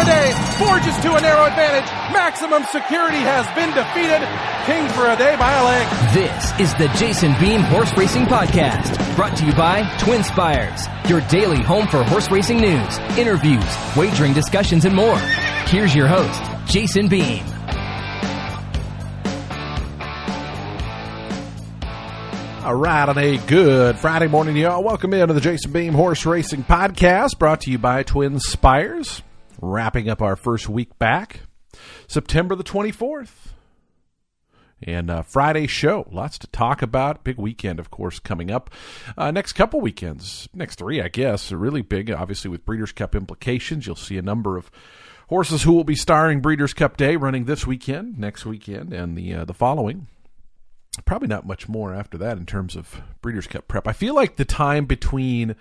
day forges to a narrow advantage. Maximum security has been defeated. King for a day by a leg. This is the Jason Beam Horse Racing Podcast, brought to you by Twin Spires, your daily home for horse racing news, interviews, wagering discussions, and more. Here's your host, Jason Beam. All right, on a good Friday morning, y'all. Welcome into the Jason Beam Horse Racing Podcast, brought to you by Twin Spires. Wrapping up our first week back, September the 24th. And Friday show, lots to talk about. Big weekend, of course, coming up. Next couple weekends, next three, I guess, are really big, obviously, with Breeders' Cup implications. You'll see a number of horses who will be starring Breeders' Cup Day running this weekend, next weekend, and the following. Probably not much more after that in terms of Breeders' Cup prep. I feel like the time between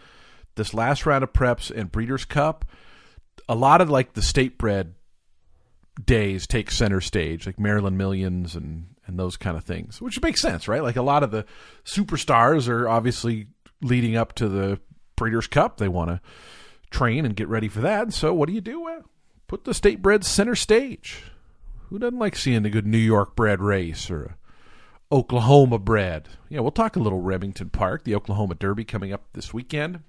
this last round of preps and Breeders' Cup, a lot of like the state bred days take center stage, like Maryland Millions and those kind of things, which makes sense, right? Like a lot of the superstars are obviously leading up to the Breeders' Cup. They want to train and get ready for that. And so what do? Well, put the state breds center stage. Who doesn't like seeing a good New York bred race or a Oklahoma bred? Yeah, we'll talk a little Remington Park, the Oklahoma Derby coming up this weekend.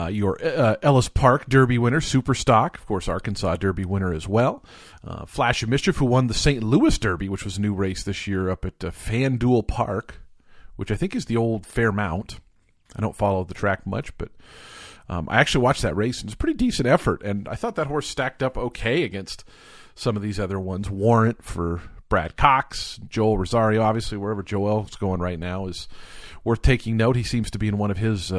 Your Ellis Park Derby winner, Superstock, of course, Arkansas Derby winner as well. Flash of Mischief, who won the St. Louis Derby, which was a new race this year up at FanDuel Park, which I think is the old Fairmount. I don't follow the track much, but I actually watched that race, and it's a pretty decent effort, and I thought that horse stacked up okay against some of these other ones. Warrant for Brad Cox, Joel Rosario, obviously wherever Joel's going right now is worth taking note. He seems to be in one of his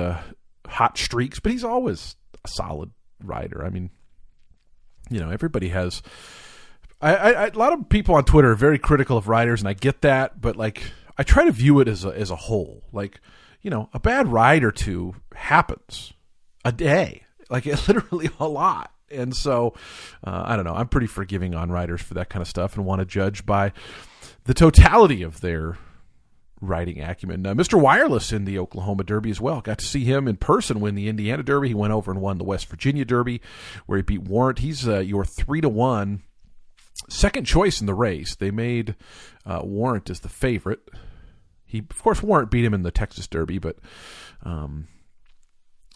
hot streaks, but he's always a solid rider. I mean, you know, everybody has. A lot of people on Twitter are very critical of riders, and I get that, but like I try to view it as a whole. Like, you know, a bad ride or two happens a day, like literally a lot. And so, I don't know, I'm pretty forgiving on riders for that kind of stuff and want to judge by the totality of their riding acumen. Mr. Wireless in the Oklahoma Derby as well. Got to see him in person win the Indiana Derby. He went over and won the West Virginia Derby where he beat Warrant. He's your 3-1 second choice in the race. They made Warrant as the favorite. Of course, Warrant beat him in the Texas Derby, but,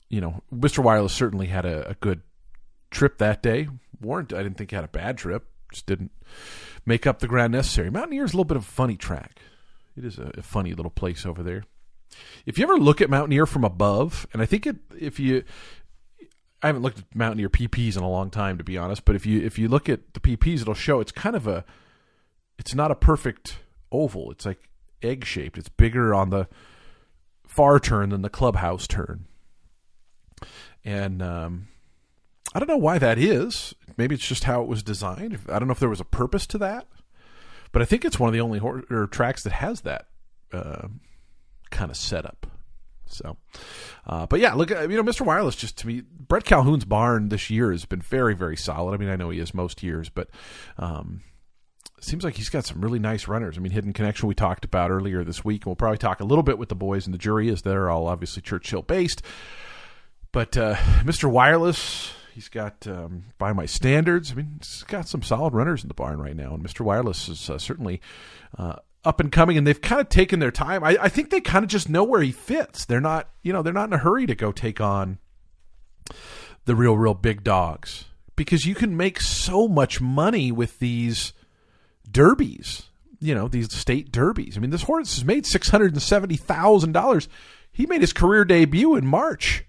you know, Mr. Wireless certainly had a good trip that day. Warrant, I didn't think had a bad trip, just didn't make up the ground necessary. Mountaineer's a little bit of a funny track. It is a funny little place over there. If you ever look at Mountaineer from above, and I think I haven't looked at Mountaineer PPs in a long time, to be honest, but if you look at the PPs, it'll show it's kind of it's not a perfect oval. It's like egg shaped. It's bigger on the far turn than the clubhouse turn. And I don't know why that is. Maybe it's just how it was designed. I don't know if there was a purpose to that. But I think it's one of the only tracks that has that kind of setup. So, but yeah, look, you know, Mr. Wireless, just to me, Brett Calhoun's barn this year has been very, very solid. I mean, I know he is most years, but it seems like he's got some really nice runners. I mean, Hidden Connection we talked about earlier this week, and we'll probably talk a little bit with the boys in the jury as they're all obviously Churchill based. But Mr. Wireless, he's got, by my standards, I mean, he's got some solid runners in the barn right now. And Mr. Wireless is certainly up and coming, and they've kind of taken their time. I think they kind of just know where he fits. They're not in a hurry to go take on the real big dogs, because you can make so much money with these derbies, you know, these state derbies. I mean, this horse has made $670,000. He made his career debut in March.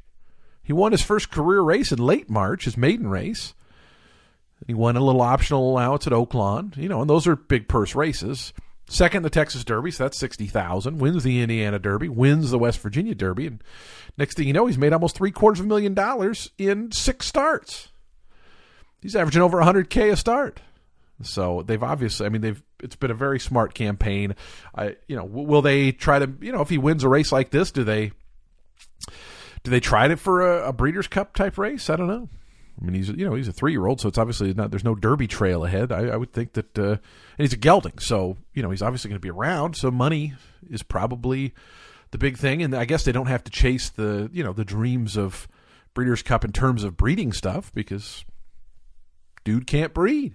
He won his first career race in late March, his maiden race. He won a little optional allowance at Oaklawn, you know, and those are big purse races. Second, the Texas Derby, so that's $60,000. Wins the Indiana Derby, wins the West Virginia Derby, and next thing you know, he's made almost $750,000 in 6 starts. He's averaging over $100K a start. So they've obviously, I mean, it's been a very smart campaign. Will they try to, you know, if he wins a race like this, do they try it for a Breeders' Cup type race? I don't know. I mean, he's a 3-year-old, so it's obviously not. There's no Derby trail ahead. I would think that, and he's a gelding, so you know he's obviously going to be around. So money is probably the big thing, and I guess they don't have to chase the dreams of Breeders' Cup in terms of breeding stuff, because dude can't breed.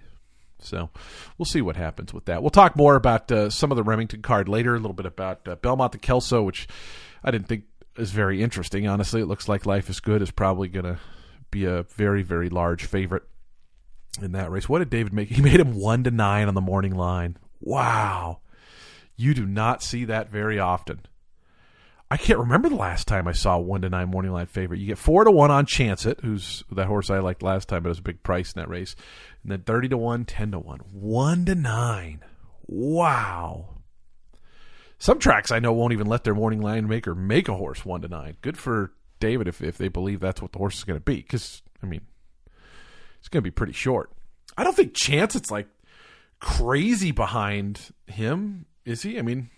So we'll see what happens with that. We'll talk more about some of the Remington card later, a little bit about Belmont to Kelso, which I didn't think is very interesting. Honestly, it looks like Life is Good is probably going to be a very, very large favorite in that race. What did David make? He made him 1-9 on the morning line. Wow. You do not see that very often. I can't remember the last time I saw a 1-9 morning line favorite. You get 4-1 on Chance It, who's that horse I liked last time, but it was a big price in that race. And then 30-1, 10-1. 1-9. Wow. Some tracks I know won't even let their morning line maker make a horse 1-9. Good for David if they believe that's what the horse is going to be. Because, I mean, it's going to be pretty short. I don't think Chance It's like crazy behind him, is he? I mean,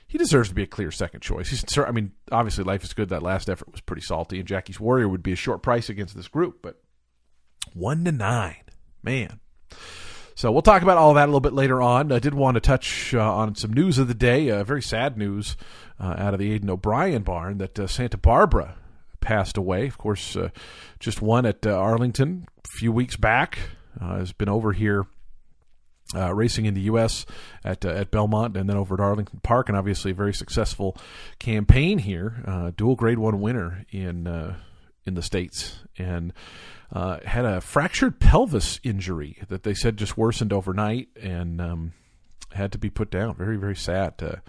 he deserves to be a clear second choice. I mean, obviously Life is Good. That last effort was pretty salty, and Jackie's Warrior would be a short price against this group. But 1-9. Man. So we'll talk about all of that a little bit later on. I did want to touch on some news of the day, very sad news out of the Aidan O'Brien barn that Santa Barbara passed away. Of course, just won at Arlington a few weeks back. Has been over here racing in the U.S. at Belmont and then over at Arlington Park, and obviously a very successful campaign here. Dual Grade 1 winner in the States, and had a fractured pelvis injury that they said just worsened overnight and had to be put down. Very, very sad.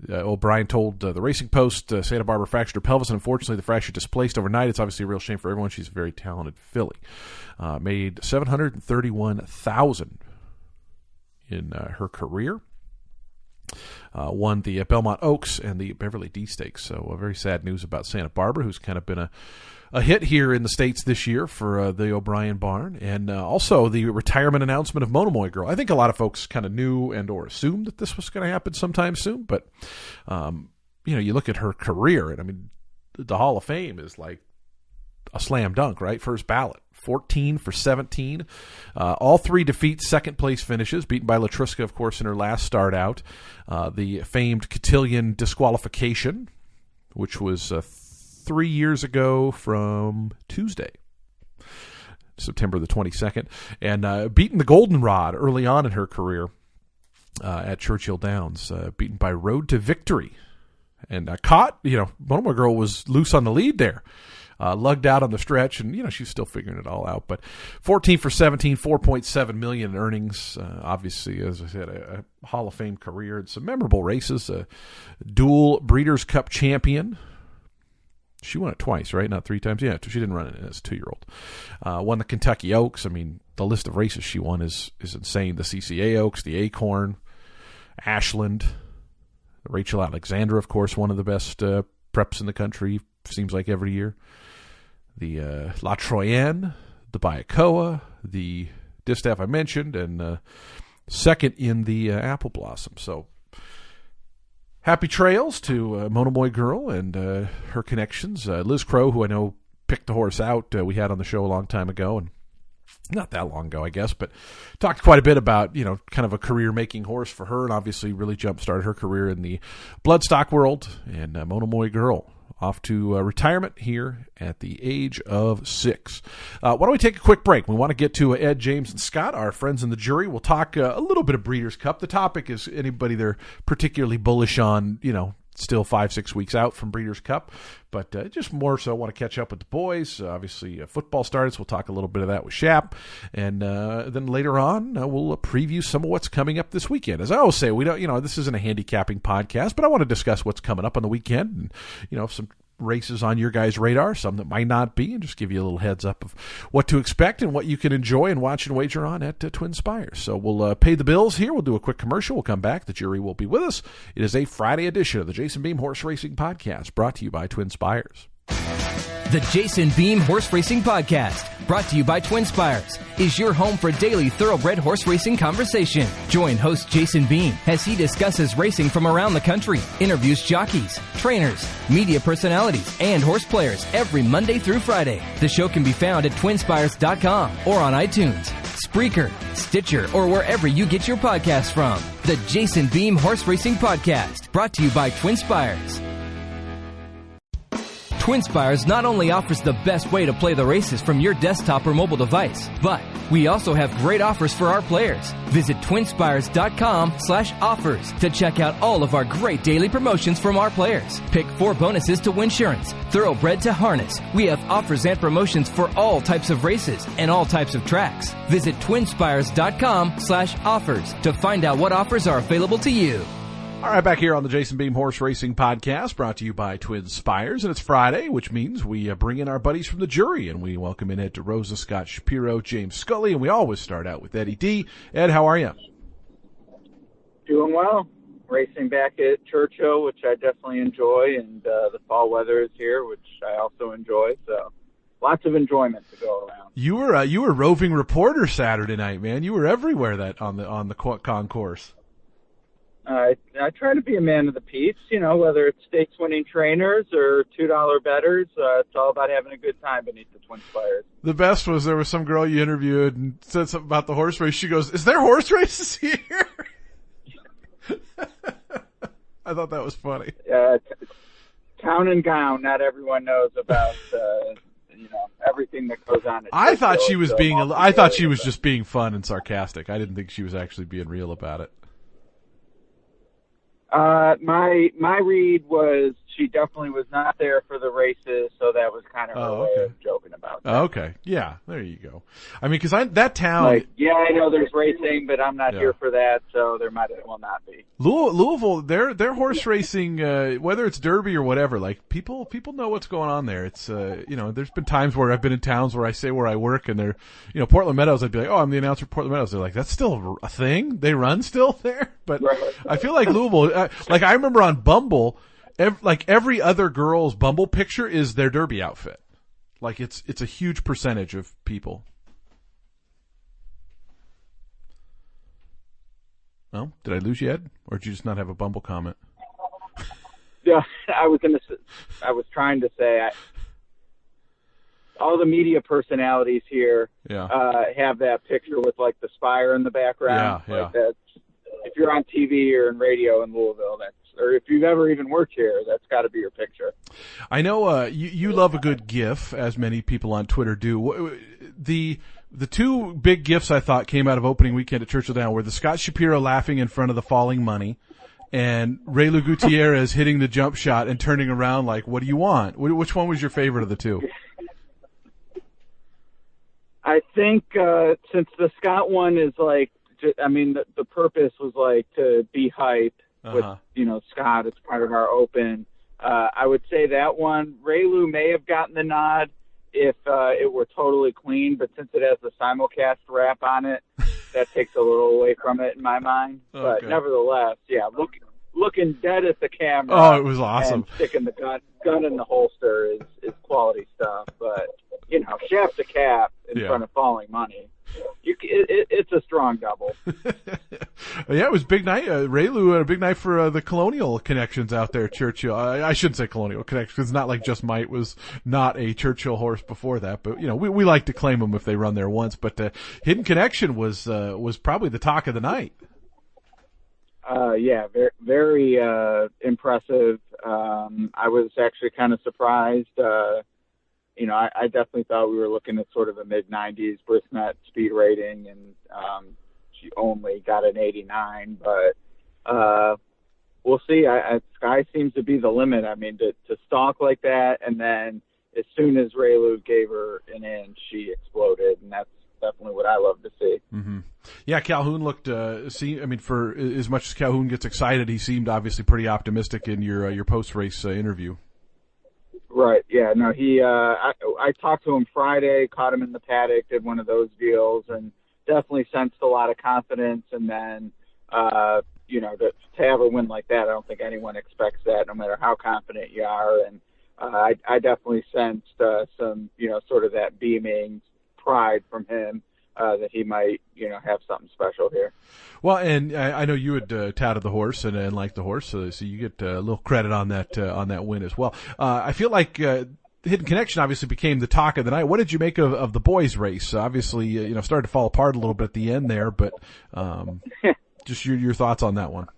O'Brien told the Racing Post Santa Barbara fractured her pelvis, and unfortunately the fracture displaced overnight. It's obviously a real shame for everyone. She's a very talented filly. Made $731,000 in her career. Won the Belmont Oaks and the Beverly D Stakes. So very sad news about Santa Barbara, who's kind of been a hit here in the States this year for the O'Brien barn. And also the retirement announcement of Monomoy Girl. I think a lot of folks kind of knew and or assumed that this was going to happen sometime soon. But, you look at her career, and I mean, the Hall of Fame is like a slam dunk, right? First ballot. 14 for 17. All three defeats, second place finishes, beaten by Latruska, of course, in her last start out. The famed Cotillion disqualification, which was 3 years ago from Tuesday, September the 22nd. And beaten the Goldenrod early on in her career at Churchill Downs, beaten by Road to Victory. And caught, Monomoy Girl was loose on the lead there. Lugged out on the stretch, and, she's still figuring it all out. But 14 for 17, $4.7 million in earnings. Obviously, as I said, a Hall of Fame career and some memorable races. A dual Breeders' Cup champion. She won it twice, right? Not three times. Yeah, she didn't run it as a 2-year-old. Won the Kentucky Oaks. I mean, the list of races she won is insane. The CCA Oaks, the Acorn, Ashland, Rachel Alexandra, of course, one of the best preps in the country, seems like every year. The La Troyenne, the Bayakoa, the Distaff I mentioned, and second in the Apple Blossom. So happy trails to Monomoy Girl and her connections. Liz Crow, who I know picked the horse out, we had on the show a long time ago, and not that long ago, I guess, but talked quite a bit about, kind of a career-making horse for her, and obviously really jump-started her career in the bloodstock world. And Monomoy Girl off to retirement here at the age of 6. Why don't we take a quick break? We want to get to Ed, James, and Scott, our friends in the jury. We'll talk a little bit of Breeders' Cup. The topic is anybody they're particularly bullish on, still 5-6 weeks out from Breeders' Cup. But just more so want to catch up with the boys. Obviously, football started, so we'll talk a little bit of that with Shap. And then later on, we'll preview some of what's coming up this weekend. As I always say, we don't, this isn't a handicapping podcast, but I want to discuss what's coming up on the weekend and, some races on your guys' radar, some that might not be, and just give you a little heads up of what to expect and what you can enjoy and watch and wager on at Twin Spires. So we'll pay the bills here. We'll do a quick commercial. We'll come back. The jury will be with us. It is a Friday edition of the Jason Beam Horse Racing Podcast, brought to you by Twin Spires. The Jason Beam Horse Racing Podcast, brought to you by Twin Spires, is your home for daily thoroughbred horse racing conversation. Join host Jason Beam as he discusses racing from around the country, interviews jockeys, trainers, media personalities, and horse players every Monday through Friday. The show can be found at twinspires.com or on iTunes, Spreaker, Stitcher, or wherever you get your podcasts from. The Jason Beam Horse Racing Podcast, brought to you by Twin Spires. Twin Spires not only offers the best way to play the races from your desktop or mobile device, but we also have great offers for our players. Visit twinspires.com/offers to check out all of our great daily promotions from our players. Pick 4 bonuses to Winsurance, Thoroughbred to Harness. We have offers and promotions for all types of races and all types of tracks. Visit twinspires.com/offers to find out what offers are available to you. All right, back here on the Jason Beam Horse Racing Podcast, brought to you by Twin Spires, and it's Friday, which means we bring in our buddies from the jury, and we welcome in Ed DeRosa, Scott Shapiro, James Scully, and we always start out with Eddie D. Ed, how are you? Doing well. Racing back at Churchill, which I definitely enjoy, and the fall weather is here, which I also enjoy, so lots of enjoyment to go around. You were roving reporter Saturday night, man. You were everywhere on the concourse. I try to be a man of the peace, whether it's stakes-winning trainers or $2 bettors. It's all about having a good time beneath the Twin Spires. The best was there was some girl you interviewed and said something about the horse race. She goes, "Is there horse races here?" I thought that was funny. Town and gown. Not everyone knows about everything that goes on. I thought she was just being fun and sarcastic. I didn't think she was actually being real about it. My read was she definitely was not there for the races, so that was kind of her way of joking about that. Okay, yeah, there you go. I mean, because that town, I know there's racing, but I'm not here for that, so there might as well not be. Louisville, their horse racing, whether it's Derby or whatever, like people know what's going on there. It's there's been times where I've been in towns where I say where I work, and they're, Portland Meadows. I'd be like, "Oh, I'm the announcer at Portland Meadows." They're like, "That's still a thing? They run still there?" But I feel like Louisville, like I remember on Bumble. Every other girl's Bumble picture is their Derby outfit. Like it's a huge percentage of people. Well, did I lose you, Ed? Or did you just not have a Bumble comment? Yeah, I was trying to say all the media personalities here have that picture with like the spire in the background. Yeah. Like that's, if you're on TV or in radio in Louisville, or if you've ever even worked here, that's got to be your picture. I know you love a good GIF, as many people on Twitter do. The 2 big GIFs I thought came out of opening weekend at Churchill Downs were the Scott Shapiro laughing in front of the falling money, and Raylu Gutierrez hitting the jump shot and turning around like, "What do you want?" Which one was your favorite of the 2? I think since the Scott one is like, the purpose was like to be hype. With Scott, it's part of our open. I would say that one. Raylu may have gotten the nod if it were totally clean, but since it has the simulcast wrap on it, that takes a little away from it in my mind. Okay. But nevertheless, looking dead at the camera. Oh, it was awesome. And sticking the gun in the holster is quality stuff. But shaft to cap in front of falling money. It's a strong double. Yeah, it was a big night. Raylu had a big night for the Colonial connections out there at Churchill. I shouldn't say Colonial connections. It's not like Just Might was not a Churchill horse before that, but we like to claim them if they run there once. But Hidden Connection was probably the talk of the night. Very, very impressive. I was actually kind of surprised. I definitely thought we were looking at sort of a mid-90s Brisnet speed rating, and she only got an 89. But we'll see. Sky seems to be the limit. I mean, to stalk like that, and then as soon as Raylu gave her an inch, she exploded, and that's definitely what I love to see. Mm-hmm. Yeah, Calhoun looked. For as much as Calhoun gets excited, he seemed obviously pretty optimistic in your post-race interview. Right. Yeah. No. He. I talked to him Friday. Caught him in the paddock. Did one of those deals, and definitely sensed a lot of confidence. And then, to have a win like that, I don't think anyone expects that, no matter how confident you are. And I definitely sensed some, sort of that beaming pride from him. That he might, have something special here. Well, and I know you had touted the horse and liked the horse, so you get a little credit on that win as well. I feel like Hidden Connection obviously became the talk of the night. What did you make of the boys' race? Obviously, started to fall apart a little bit at the end there, but just your thoughts on that one.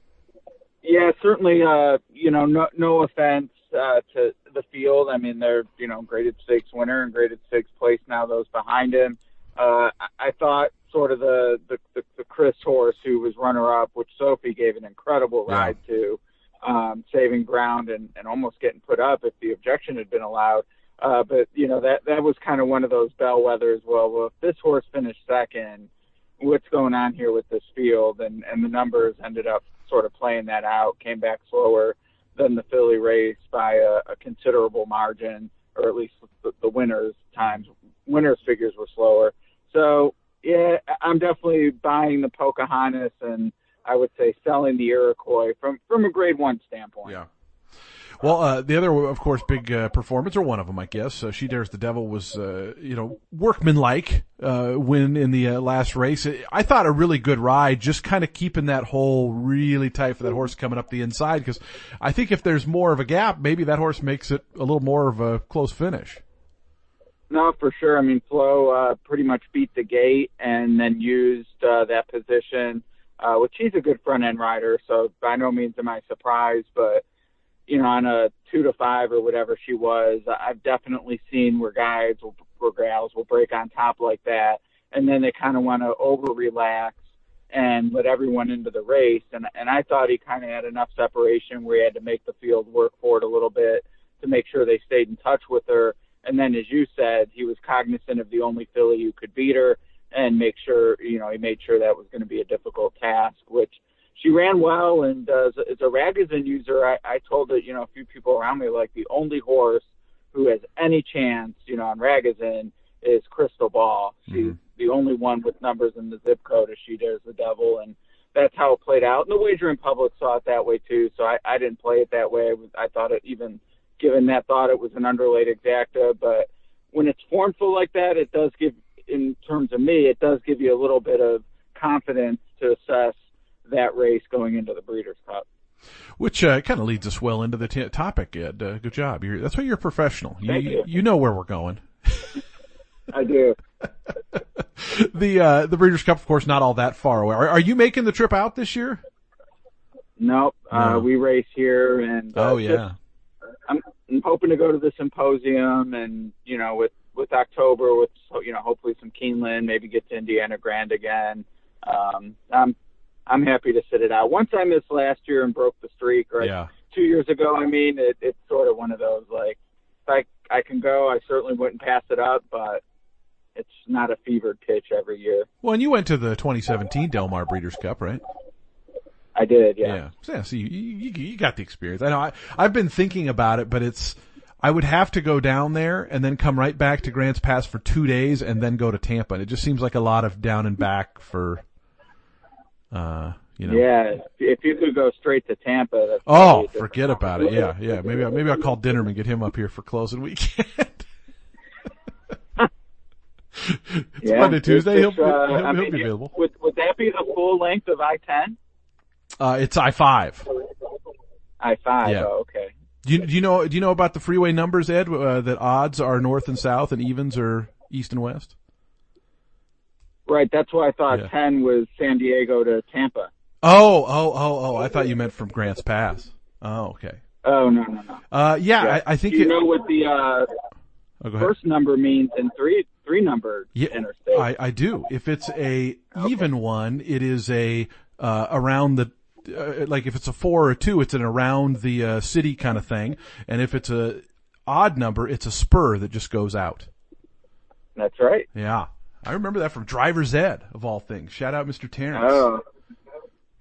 Yeah, certainly. No offense. to the field. I mean, they're, graded stakes winner and graded stakes place now, those behind him. I thought sort of the Chris horse who was runner-up, which Sophie gave an incredible ride to, saving ground and almost getting put up if the objection had been allowed. But, that was kind of one of those bellwethers. Well, if this horse finished second, what's going on here with this field? And the numbers ended up sort of playing that out, came back slower than the Philly race by a considerable margin, or at least the winners' figures were slower. So, yeah, I'm definitely buying the Pocahontas, and I would say selling the Iroquois from a grade 1 standpoint. Yeah. Well, the other, of course, big performance, or one of them, I guess, She Dares the Devil was, workmanlike win in the last race. I thought a really good ride, just kind of keeping that hole really tight for that horse coming up the inside, because I think if there's more of a gap, maybe that horse makes it a little more of a close finish. No, for sure. I mean, Flo pretty much beat the gate and then used that position, which he's a good front-end rider, so by no means am I surprised, but on a 2-5 or whatever she was, I've definitely seen where guys or gals will break on top like that, and then they kind of want to over-relax and let everyone into the race. And I thought he kind of had enough separation where he had to make the field work for it a little bit to make sure they stayed in touch with her. And then, as you said, he was cognizant of the only filly who could beat her and he made sure that was going to be a difficult task, which she ran well. And as a Ragozin user, I told it, a few people around me, like, the only horse who has any chance, on Ragozin is Crystal Ball. She's the only one with numbers in the zip code as She Dares the Devil. And that's how it played out. And the wagering public saw it that way too. So I didn't play it that way. I thought it, even given that thought, it was an underlaid exacta. But when it's formful like that, it does give, in terms of me, it does give you a little bit of confidence to assess that race going into the Breeders' Cup. Which kind of leads us well into the topic, Ed. Good job. That's why you're a professional. Thank you. You know where we're going. I do. The Breeders' Cup, of course, not all that far away. Are you making the trip out this year? Nope. No. We race here, and I'm hoping to go to the symposium, and with October, with hopefully some Keeneland, maybe get to Indiana Grand again. I'm happy to sit it out. Once I missed last year and broke the streak, 2 years ago, it's sort of one of those, like, if I can go, I certainly wouldn't pass it up, but it's not a fevered pitch every year. Well, and you went to the 2017 Del Mar Breeders' Cup, right? I did, yeah. Yeah, so you got the experience. I know I've been thinking about it, but I would have to go down there and then come right back to Grants Pass for 2 days and then go to Tampa. And it just seems like a lot of down and back for, Yeah, if you could go straight to Tampa. That's forget about it. Yeah. Maybe I'll call Dinnerman, get him up here for closing weekend. It's Monday, Tuesday. He'll be available. Would that be the full length of I-10? It's I-5. I-5. Yeah. Oh, okay. Do you know about the freeway numbers, Ed? That odds are north and south, and evens are east and west. Right. That's why I thought 10 was San Diego to Tampa. Oh! I thought you meant from Grants Pass. Oh, okay. Oh, no. I think. Do you know what the first number means in three number interstate? I do. If it's a even one, it is a around the. Like if it's a 4 or a 2, it's an around the city kind of thing, and if it's a odd number, it's a spur that just goes out. That's right. Yeah, I remember that from Driver's Ed of all things. Shout out, Mr. Terrence. Oh,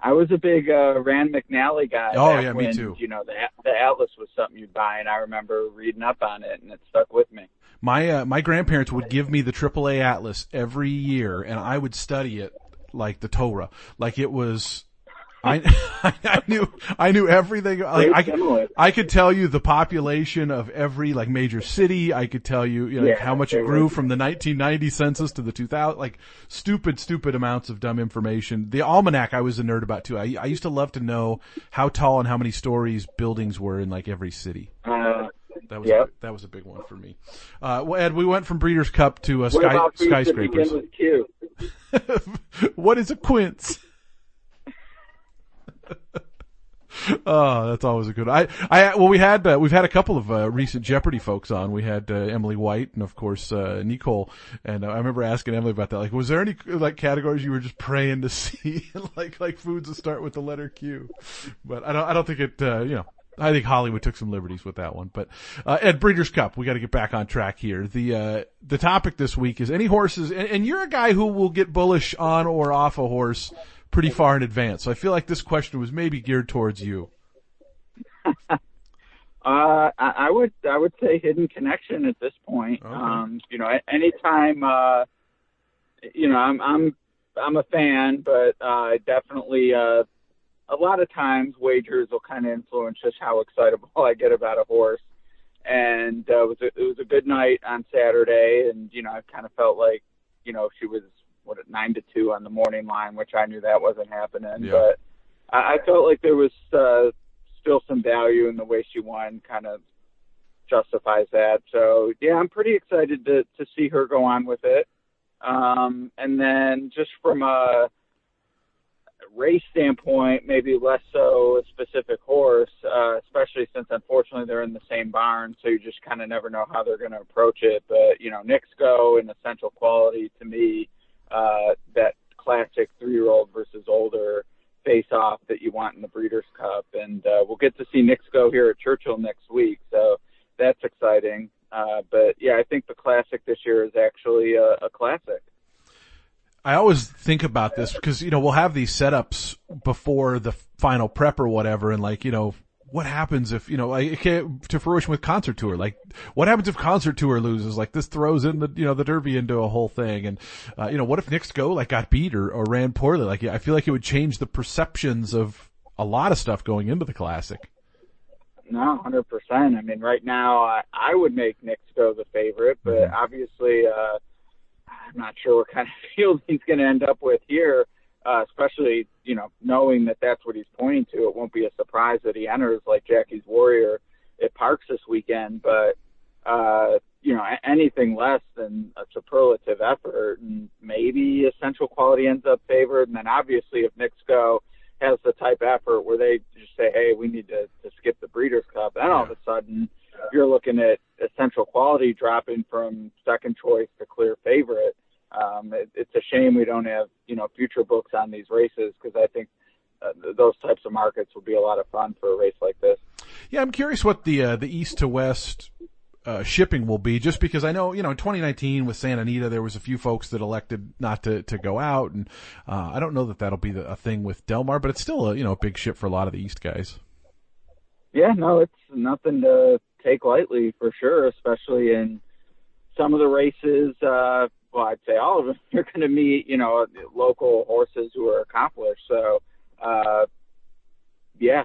I was a big Rand McNally guy. Oh yeah, when, me too. The Atlas was something you'd buy, and I remember reading up on it, and it stuck with me. My grandparents would give me the AAA Atlas every year, and I would study it like the Torah, like it was. I knew everything. Like, I could tell you the population of every like major city. I could tell you, how much it grew from the 1990 census to the 2000. Like stupid amounts of dumb information. The almanac I was a nerd about too. I used to love to know how tall and how many stories buildings were in like every city. That was a big one for me. Well, Ed, we went from Breeders' Cup to skyscrapers. With What is a quince? Oh, that's always a good one. We've had a couple of recent Jeopardy folks on. We had Emily White and of course Nicole. And I remember asking Emily about that. Like, was there any like categories you were just praying to see, like foods that start with the letter Q? But I don't think it. I think Hollywood took some liberties with that one. But Ed, Breeders' Cup, we got to get back on track here. The topic this week is any horses, and you're a guy who will get bullish on or off a horse pretty far in advance. So I feel like this question was maybe geared towards you. I would say Hidden Connection at this point. Okay. Anytime, I'm a fan, but definitely a lot of times wagers will kind of influence just how excitable I get about a horse. And it was a good night on Saturday, and I kind of felt like she was at 9-2 on the morning line, which I knew that wasn't happening. Yeah. But I felt like there was still some value in the way she won, kind of justifies that. So yeah, I'm pretty excited to see her go on with it. And then just from a race standpoint, maybe less so a specific horse, especially since unfortunately they're in the same barn, so you just kind of never know how they're going to approach it. But Nixco and Essential Quality, to me, that classic 3-year-old versus older face-off that you want in the Breeders' Cup. And we'll get to see Nixco here at Churchill next week, so that's exciting. But yeah, I think the classic this year is actually a classic. I always think about this because, we'll have these setups before the final prep or whatever, and what happens if, it can't to fruition with Concert Tour? Like, what happens if Concert Tour loses? Like, this throws in the Derby into a whole thing. And, what if Nixco, got beat or ran poorly? Like, I feel like it would change the perceptions of a lot of stuff going into the Classic. No, 100%. I mean, right now, I would make Nixco the favorite, but obviously, I'm not sure what kind of field he's going to end up with here, especially, knowing that that's what he's pointing to. It won't be a surprise that he enters like Jackie's Warrior at Parks this weekend, but, anything less than a superlative effort, and maybe Essential Quality ends up favored. And then obviously if Nixco has the type of effort where they just say, hey, we need to skip the Breeders' Cup, then all of a sudden you're looking at Essential Quality dropping from second choice to clear favorite. It's a shame we don't have, future books on these races, because I think those types of markets would be a lot of fun for a race like this. Yeah, I'm curious what the east to west shipping will be, just because I know, in 2019 with Santa Anita, there was a few folks that elected not to go out, and I don't know that that'll be a thing with Del Mar, but it's still a big ship for a lot of the east guys. Yeah, no, it's nothing to take lightly for sure, especially in some of the races. Well, I'd say all of them, you're going to meet, local horses who are accomplished. So, yeah,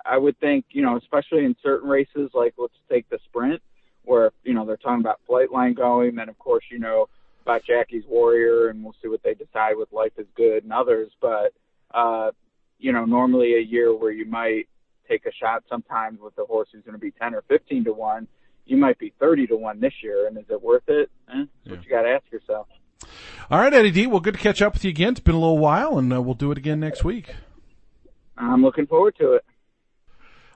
I would think, especially in certain races, like let's take the Sprint, where, they're talking about Flightline going. Then, of course, about Jackie's Warrior, and we'll see what they decide with Life is Good and others. But, normally a year where you might take a shot sometimes with the horse who's going to be 10 or 15 to 1, you might be 30 to 1 this year. And is it worth it? That's what you got to ask yourself. All right, Eddie D, well, good to catch up with you again. It's been a little while, and we'll do it again next week. I'm looking forward to it.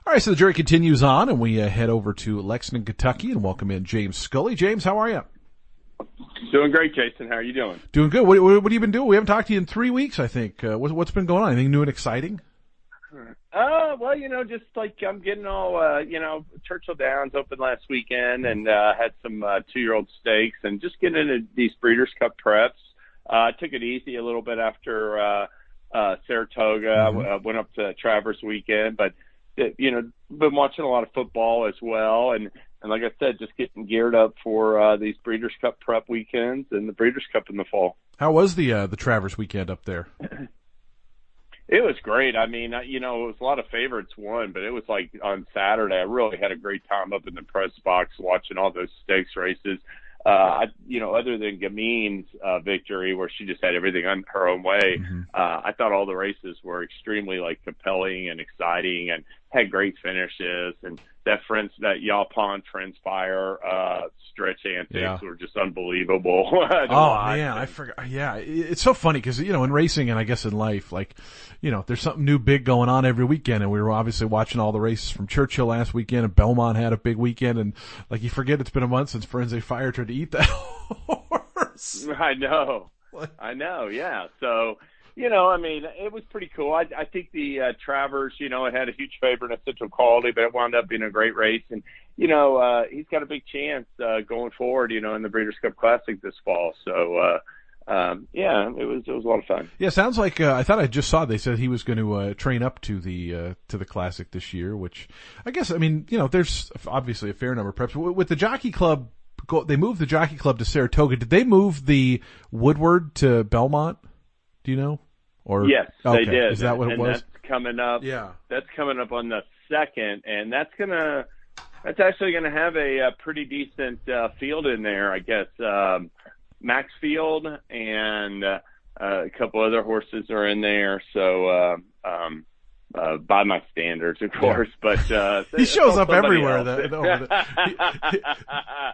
All right, so the jury continues on, and we head over to Lexington, Kentucky, and welcome in James Scully. James, how are you? Doing great, Jason. How are you doing? Doing good. What have you been doing? We haven't talked to you in 3 weeks, I think. What's been going on? Anything new and exciting? Well, just like I'm getting all, Churchill Downs opened last weekend, and had some 2-year-old stakes, and just getting into these Breeders' Cup preps. I took it easy a little bit after Saratoga. I went up to Travers weekend, but been watching a lot of football as well, and like I said, just getting geared up for these Breeders' Cup prep weekends and the Breeders' Cup in the fall. How was the Travers weekend up there? It was great. I mean, it was a lot of favorites won, but it was like on Saturday, I really had a great time up in the press box watching all those stakes races. Other than Gamin's victory, where she just had everything on her own way, I thought all the races were extremely compelling and exciting, and had great finishes. And that Yaupon Transpire stretch antics were just unbelievable. Man, I forgot. Yeah, it's so funny because, in racing and I guess in life, like, there's something new big going on every weekend, and we were obviously watching all the races from Churchill last weekend, and Belmont had a big weekend, and like you forget it's been a month since Forensic Fire tried to eat that horse. I know, yeah. So, it was pretty cool. I think the Travers, it had a huge favorite in Central Quality, but it wound up being a great race. And, he's got a big chance going forward, in the Breeders' Cup Classic this fall. So, it was a lot of fun. Yeah, sounds like I thought I just saw they said he was going to train up to the Classic this year, which I guess, there's obviously a fair number of preps. With the Jockey Club, they moved the Jockey Club to Saratoga. Did they move the Woodward to Belmont? Do you know? Or yes, okay. They did. Is that what it was? That's coming up. Yeah, that's coming up on the 2nd, and that's actually gonna have a pretty decent field in there, I guess. Maxfield and a couple other horses are in there. So by my standards, of course, but he shows up everywhere.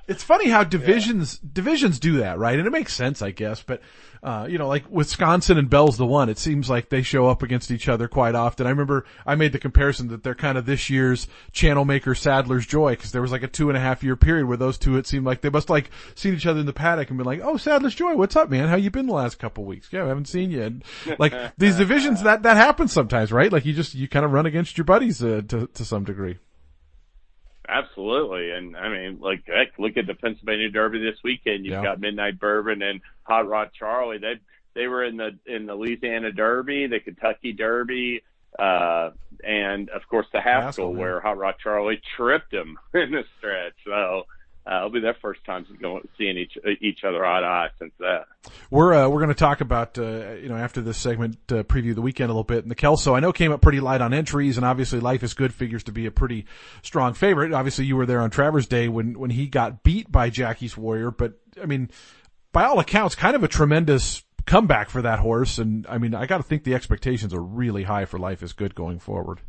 It's funny how divisions do that, right? And it makes sense, I guess. But like Wisconsin and Bell's the One, it seems like they show up against each other quite often. I remember I made the comparison that they're kind of this year's Channel Maker Sadler's Joy, because there was like a 2.5 year period where those two, it seemed like they must like seen each other in the paddock and been like, "Oh, Sadler's Joy, what's up, man? How you been the last couple of weeks? Yeah, I haven't seen you." And like these divisions, that happens sometimes, right? Like you kind of run against your buddies to some degree. Absolutely. And I mean, like, heck, look at the Pennsylvania Derby this weekend. You've got Midnight Bourbon and Hot Rod Charlie. They were in the Louisiana Derby, the Kentucky Derby, and of course the Haskell, where Hot Rod Charlie tripped him in the stretch. So it'll be their first time seeing each other eye to eye since that. We're going to talk about after this segment, preview the weekend a little bit. And the Kelso, I know, came up pretty light on entries, and obviously Life is Good figures to be a pretty strong favorite. Obviously you were there on Travers Day when he got beat by Jackie's Warrior, but I mean, by all accounts, kind of a tremendous comeback for that horse. And I mean, I got to think the expectations are really high for Life is Good going forward.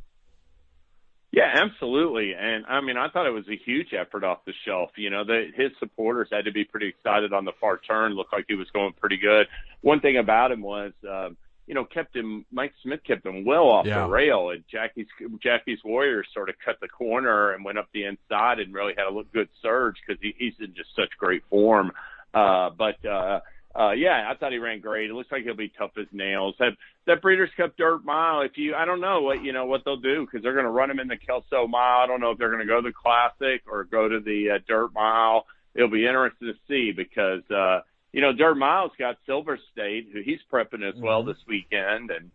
Yeah, absolutely. And I mean, I thought it was a huge effort off the shelf. His supporters had to be pretty excited on the far turn. Looked like he was going pretty good. One thing about him was, Mike Smith kept him well off the rail, and Jackie's Warrior sort of cut the corner and went up the inside and really had a good surge because he's in just such great form. I thought he ran great. It looks like he'll be tough as nails. That Breeders' Cup Dirt Mile, I don't know what they'll do, because they're going to run him in the Kelso Mile. I don't know if they're going to go to the Classic or go to the Dirt Mile. It'll be interesting to see, because Dirt Mile's got Silver State, who he's prepping as well this weekend, and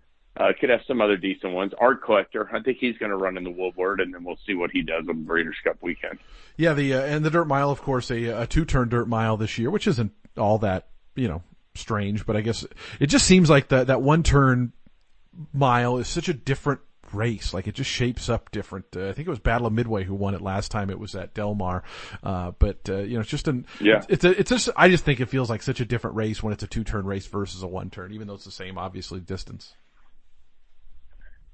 could have some other decent ones. Art Collector, I think he's going to run in the Woodward, and then we'll see what he does on the Breeders' Cup weekend. Yeah, and the Dirt Mile, of course, a two-turn Dirt Mile this year, which isn't all that strange, but I guess it just seems like that one turn mile is such a different race. Like, it just shapes up different. I think it was Battle of Midway who won it last time. It was at Del Mar. It's just it's just, I just think it feels like such a different race when it's a two-turn race versus a one-turn, even though it's the same, obviously, distance.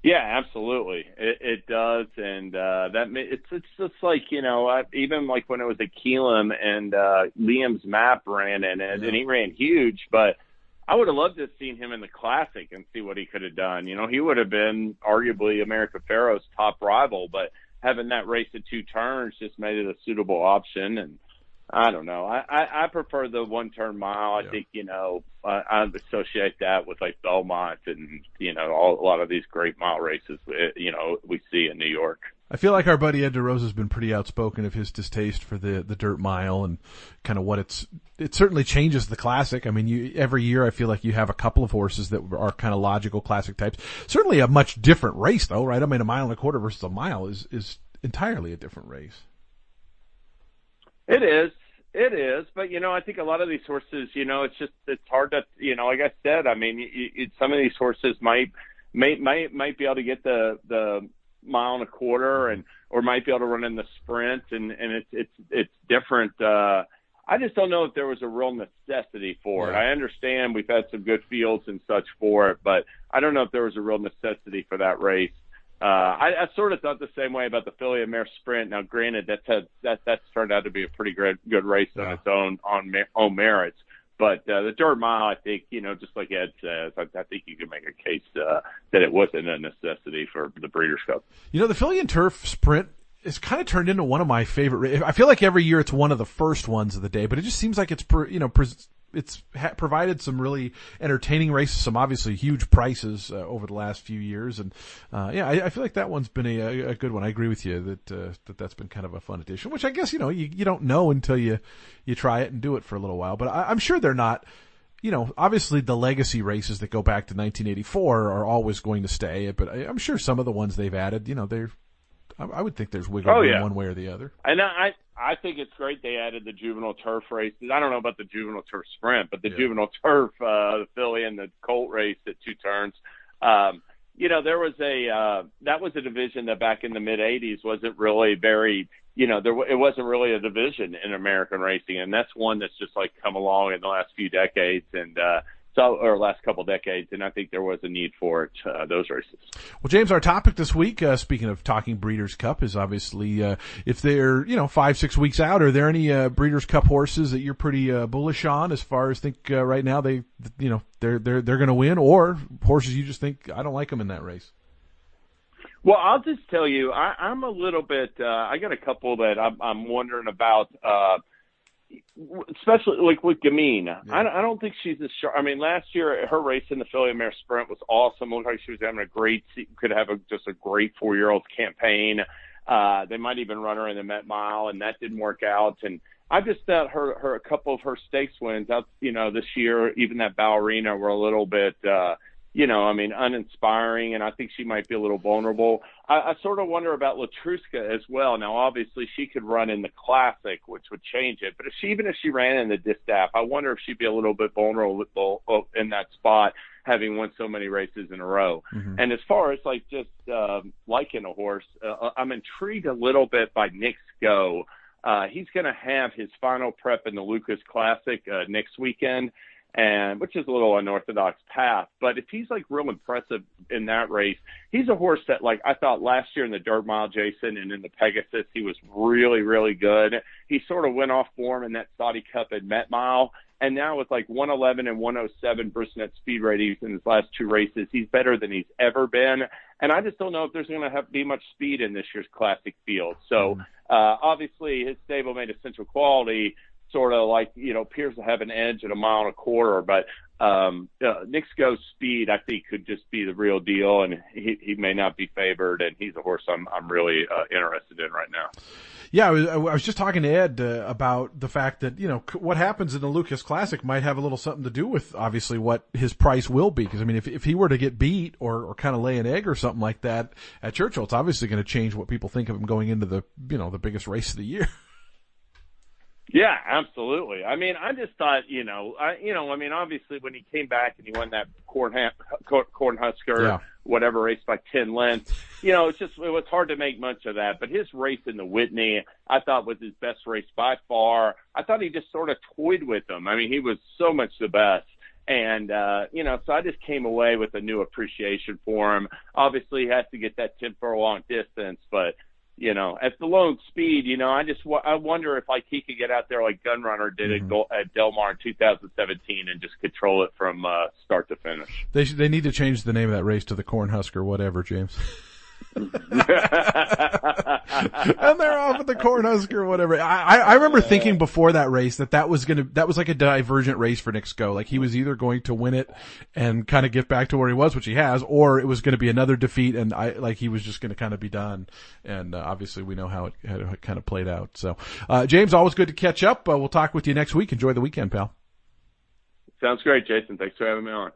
Yeah, absolutely. It does. And, it's just like, even like when it was at Keelam and, Liam's Map ran in it, and he ran huge, but I would have loved to have seen him in the Classic and see what he could have done. He would have been arguably America Pharoah's top rival, but having that race at two turns just made it a suitable option. And I don't know. I prefer the one-turn mile. I think, I associate that with like Belmont and, a lot of these great mile races, we see in New York. I feel like our buddy Ed DeRosa has been pretty outspoken of his distaste for the dirt mile and kind of what it certainly changes the Classic. I mean, every year I feel like you have a couple of horses that are kind of logical Classic types. Certainly a much different race though, right? I mean, 1.25 miles versus a mile is entirely a different race. It is. But, I think a lot of these horses, it's hard to, like I said, I mean, some of these horses might be able to get the 1.25 miles or might be able to run in the sprint, and it's different. I just don't know if there was a real necessity for it. I understand we've had some good fields and such for it, but I don't know if there was a real necessity for that race. I sort of thought the same way about the Filly and Mare Sprint. Now, granted, that's turned out to be a pretty good race on its own merits. But the dirt mile, I think, just like Ed says, I think you can make a case that it wasn't a necessity for the Breeders' Cup. The Filly and Turf Sprint is kind of turned into one of my favorite. I feel like every year it's one of the first ones of the day, but it just seems like it's provided some really entertaining races, some obviously huge prices over the last few years, and I feel like that one's been a good one. I agree with you that's been kind of a fun addition, which I guess you don't know until you try it and do it for a little while. But I'm sure they're not. Obviously the legacy races that go back to 1984 are always going to stay, but I'm sure some of the ones they've added, I would think there's wiggle room one way or the other. And I think it's great they added the juvenile turf races. I don't know about the juvenile turf sprint, but the juvenile turf, the Filly and the Colt race at 2 turns. There was that was a division that back in the mid '80s wasn't really very, it wasn't really a division in American racing, and that's one that's just like come along in the last few decades or last couple decades, and I think there was a need for it, those races. Well, James, our topic this week, speaking of talking Breeders' Cup, is obviously if they're 5-6 weeks out, are there any Breeders' Cup horses that you're pretty bullish on as far as think right now they're going to win, or horses you just think I don't like them in that race? Well, I'll just tell you, I'm a little bit. I got a couple that I'm wondering about. Especially like with Gamine. Yeah. I don't think she's as sharp. I mean, last year her race in the Filly and Mare Sprint was awesome. Looked like she was having could have just a great 4-year-old campaign. They might even run her in the Met Mile, and that didn't work out. And I just thought a couple of her stakes wins out, this year, even that Ballerina, were a little bit, uninspiring, and I think she might be a little vulnerable. I sort of wonder about Latruska as well. Now, obviously, she could run in the Classic, which would change it. But even if she ran in the Distaff, I wonder if she'd be a little bit vulnerable in that spot, having won so many races in a row. Mm-hmm. And as far as liking a horse, I'm intrigued a little bit by Nick's Go. He's going to have his final prep in the Lucas Classic next weekend, and which is a little unorthodox path. But if he's real impressive in that race, he's a horse that I thought last year in the Dirt Mile, Jason, and in the Pegasus, he was really, really good. He sort of went off form in that Saudi Cup at Met Mile. And now with 111 and 107 Brisnet speed ratings in his last 2 races, he's better than he's ever been. And I just don't know if there's going to be much speed in this year's Classic field. So obviously his stablemate Essential Quality sort of appears to have an edge at 1.25 miles, but Nick's Go speed I think could just be the real deal, and he may not be favored, and he's a horse I'm really interested in right now. Yeah, I was just talking to Ed about the fact that what happens in the Lucas Classic might have a little something to do with obviously what his price will be, because I mean if he were to get beat or kind of lay an egg or something like that at Churchill, it's obviously going to change what people think of him going into the the biggest race of the year. Yeah, absolutely. I mean, I just thought, obviously when he came back and he won that Cornhusker, whatever race by 10 lengths, it was hard to make much of that. But his race in the Whitney, I thought was his best race by far. I thought he just sort of toyed with them. I mean, he was so much the best. And, so I just came away with a new appreciation for him. Obviously he has to get that 10 furlong distance, but at the lone speed, I wonder if he could get out there like Gunrunner did at Del Mar in 2017 and just control it from start to finish. They need to change the name of that race to the Cornhusker, whatever, James. And they're off at the Cornhusker, whatever. I remember thinking before that race that was like a divergent race for Nick's Go. He was either going to win it and kind of get back to where he was, which he has, or it was going to be another defeat and he was just going to kind of be done. And obviously we know how it kind of played out. So, James, always good to catch up. We'll talk with you next week. Enjoy the weekend, pal. Sounds great, Jason. Thanks for having me on.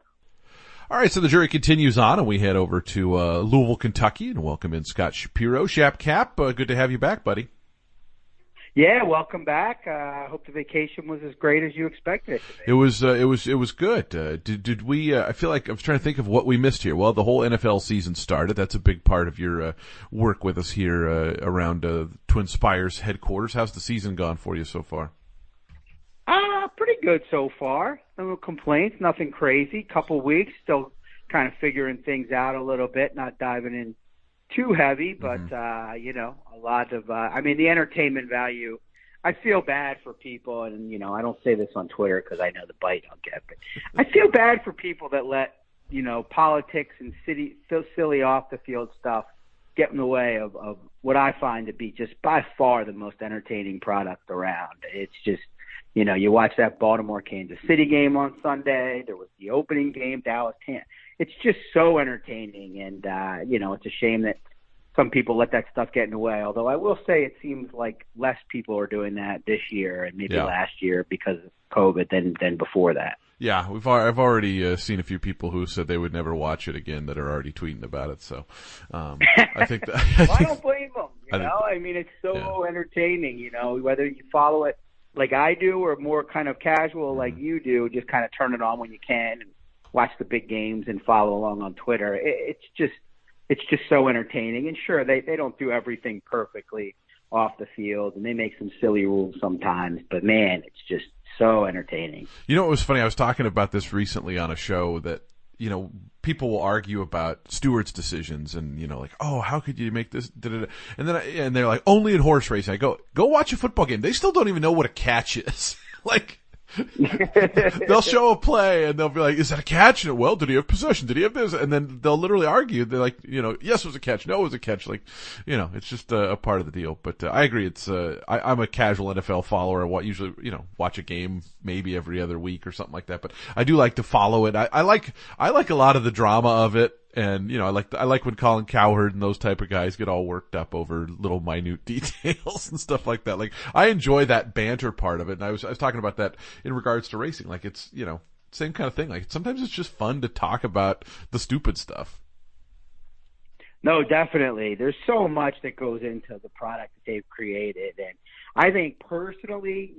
All right, so the jury continues on, and we head over to Louisville, Kentucky, and welcome in Scott Shapiro. Shap Cap, good to have you back, buddy. Yeah, welcome back. I hope the vacation was as great as you expected it to be. It was good. Did we? I feel like I was trying to think of what we missed here. Well, the whole NFL season started. That's a big part of your work with us here around Twin Spires headquarters. How's the season gone for you so far? Pretty good so far. No complaints, nothing crazy. Couple weeks, still kind of figuring things out a little bit, not diving in too heavy, but a lot of the entertainment value. I feel bad for people, and I don't say this on Twitter because I know the bite I'll get, but I feel bad for people that let politics and silly off the field stuff get in the way of what I find to be just by far the most entertaining product around. It's just, you watch that Baltimore-Kansas City game on Sunday. There was the opening game, Dallas-Tampa. It's just so entertaining, and, it's a shame that some people let that stuff get in the way. Although I will say it seems like less people are doing that this year and maybe last year because of COVID than before that. Yeah, I've already seen a few people who said they would never watch it again that are already tweeting about it. So I think that I don't blame them. It's so entertaining. Whether you follow it like I do or more kind of casual like you do, just kind of turn it on when you can and watch the big games and follow along on Twitter. It's just so entertaining. And sure, they don't do everything perfectly off the field, and they make some silly rules sometimes. But man, it's just so entertaining. It was funny. I was talking about this recently on a show that, people will argue about stewards' decisions and, like, oh, how could you make this? Da-da-da. And they're like, only in horse racing. I go watch a football game. They still don't even know what a catch is. Like, they'll show a play and they'll be like, is that a catch? And, well, did he have possession? Did he have this? And then they'll literally argue. They're like, yes, it was a catch. No, it was a catch. Like, it's just a part of the deal. But I agree. It's I'm a casual NFL follower. I usually, watch a game maybe every other week or something like that. But I do like to follow it. I like a lot of the drama of it. And, I like when Colin Cowherd and those type of guys get all worked up over little minute details and stuff like that. Like, I enjoy that banter part of it. And I was talking about that in regards to racing. Like, it's, same kind of thing. Like, sometimes it's just fun to talk about the stupid stuff. No, definitely. There's so much that goes into the product that they've created. And I think personally,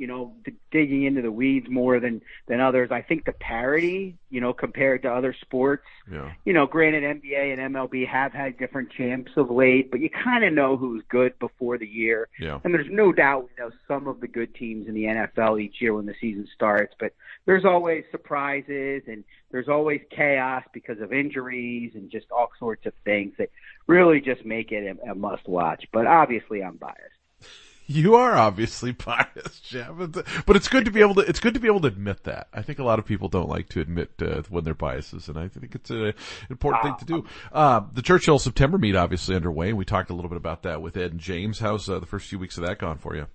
digging into the weeds more than others, I think the parity, compared to other sports, granted NBA and MLB have had different champs of late, but you kind of know who's good before the year. Yeah. And there's no doubt we know some of the good teams in the NFL each year when the season starts, but there's always surprises and there's always chaos because of injuries and just all sorts of things that really just make it a must watch. But obviously I'm biased. You are obviously biased, Jeff, but it's good to be able to admit that. I think a lot of people don't like to admit when they're biases, and I think it's an important thing to do. The Churchill September meet obviously underway, and we talked a little bit about that with Ed and James. How's the first few weeks of that gone for you?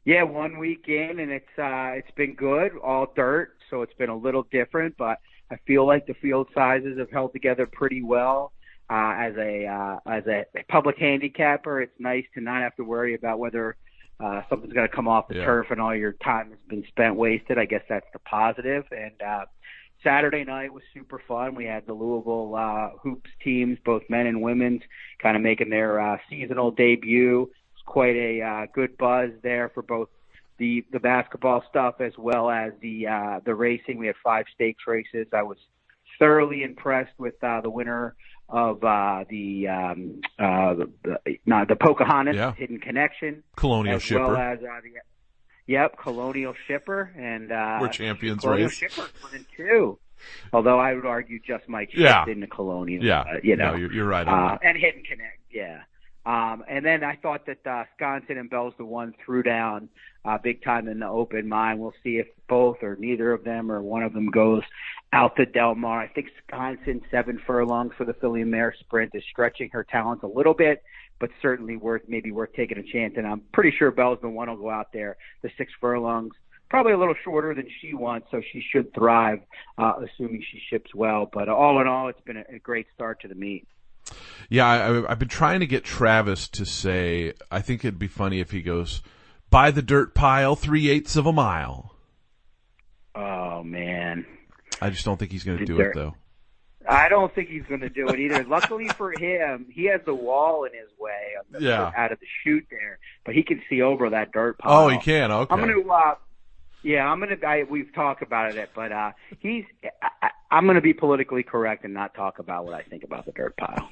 Yeah, 1 week in, and it's been good. All dirt, so it's been a little different, but I feel like the field sizes have held together pretty well. As a public handicapper, it's nice to not have to worry about whether something's going to come off the turf and all your time has been spent wasted. I guess that's the positive. And Saturday night was super fun. We had the Louisville hoops teams, both men and women's, kind of making their seasonal debut. It was quite a good buzz there for both the basketball stuff as well as the racing. We had 5 stakes races. I was thoroughly impressed with the winner of the Pocahontas Hidden Connection, Colonial Shipper, well as Colonial Shipper, and we're champions Colonial race. Shipper 1-2. Although I would argue just might shift into Colonial. Yeah, you're right on that. And Hidden Connect, and then I thought that Wisconsin and Bell's the one threw down big time in the open mine. We'll see if both or neither of them or one of them goes out to Del Mar. I think Wisconsin 7 furlongs for the Filly Mare Sprint is stretching her talents a little bit, but certainly worth taking a chance. And I'm pretty sure Bell's the one will go out there. The 6 furlongs, probably a little shorter than she wants, so she should thrive, assuming she ships well. But all in all, it's been a great start to the meet. Yeah, I've been trying to get Travis to say, I think it'd be funny if he goes, by the dirt pile, 3/8 of a mile. Oh, man. I just don't think he's going to do it, though. I don't think he's going to do it either. Luckily for him, he has the wall in his way out of the chute there, but he can see over that dirt pile. Oh, he can? Okay. I'm going to we've talked about it, but I'm going to be politically correct and not talk about what I think about the dirt pile.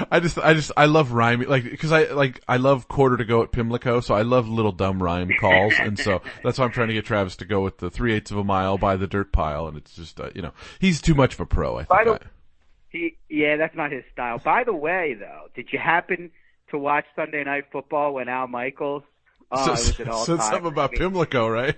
I love rhyming, because I love quarter to go at Pimlico, so I love little dumb rhyme calls, and so that's why I'm trying to get Travis to go with the 3/8 of a mile by the dirt pile, and it's just, he's too much of a pro, I think. That's not his style. By the way, though, did you happen to watch Sunday Night Football when Al Michaels? It was an all-time. Said something about Pimlico, right?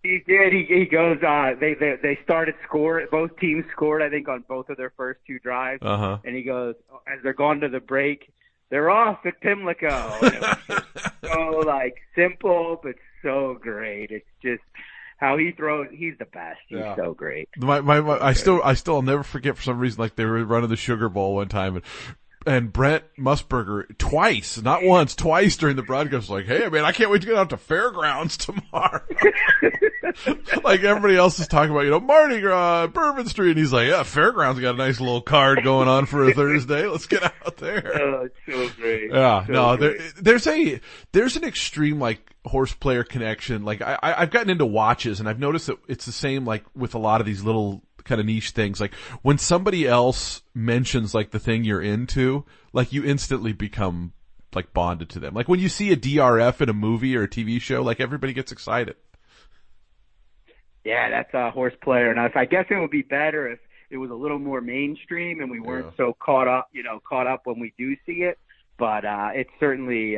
He did. He goes. They started scoring. Both teams scored, I think, on both of their first two drives. Uh-huh. And he goes, as they're going to the break, they're off at Pimlico. And it was just so simple, but so great. It's just how he throws. He's the best. He's so great. I'll never forget for some reason. They were running the Sugar Bowl one time, and Brent Musburger twice, not once, twice during the broadcast was like, "Hey, man, I can't wait to get out to Fairgrounds tomorrow." Everybody else is talking about, Mardi Gras, Bourbon Street, and he's like, "Yeah, Fairgrounds got a nice little card going on for a Thursday. Let's get out there." Oh, it's so great. Yeah, there's an extreme horse player connection. I've gotten into watches, and I've noticed that it's the same with a lot of these little kind of niche things. When somebody else mentions the thing you're into, you instantly become bonded to them. When you see a DRF in a movie or a TV show, everybody gets excited. Yeah, that's a horse player. And I guess it would be better if it was a little more mainstream and we weren't so caught up when we do see it. But it certainly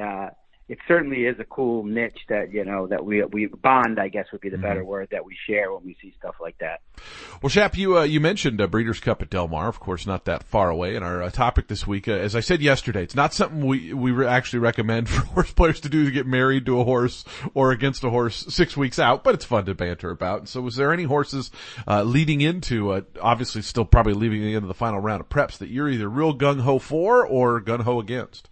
is a cool niche that that we bond, I guess would be the better word, that we share when we see stuff like that. Well, Shap, you mentioned Breeders' Cup at Del Mar, of course, not that far away. And our topic this week, as I said yesterday, it's not something we actually recommend for horse players to do, to get married to a horse or against a horse 6 weeks out, but it's fun to banter about. So was there any horses leading into, obviously still probably leaving the end of the final round of preps, that you're either real gung-ho for or gung-ho against?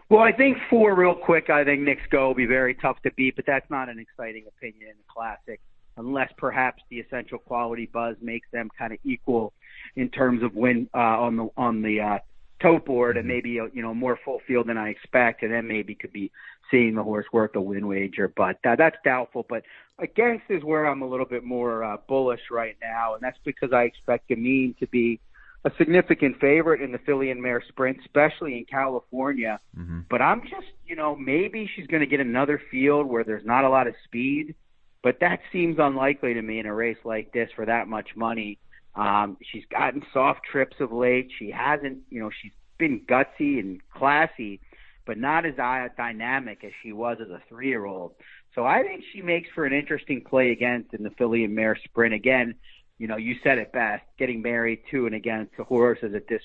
Well, I think real quick, I think Nick's Go will be very tough to beat, but that's not an exciting opinion in the Classic, unless perhaps the Essential Quality Buzz makes them kind of equal in terms of win on the tote board, and maybe more full field than I expect, and then maybe could be seeing the horse worth a win wager, but that's doubtful. But against is where I'm a little bit more bullish right now, and that's because I expect Gamine to be a significant favorite in the Filly and Mare Sprint, especially in California. Mm-hmm. But I'm just, maybe she's going to get another field where there's not a lot of speed, but that seems unlikely to me in a race like this for that much money. She's gotten soft trips of late. She hasn't, she's been gutsy and classy, but not as dynamic as she was as a 3-year-old. So I think she makes for an interesting play against in the Filly and Mare Sprint. Again, you said it best, getting married to and against a horse is at this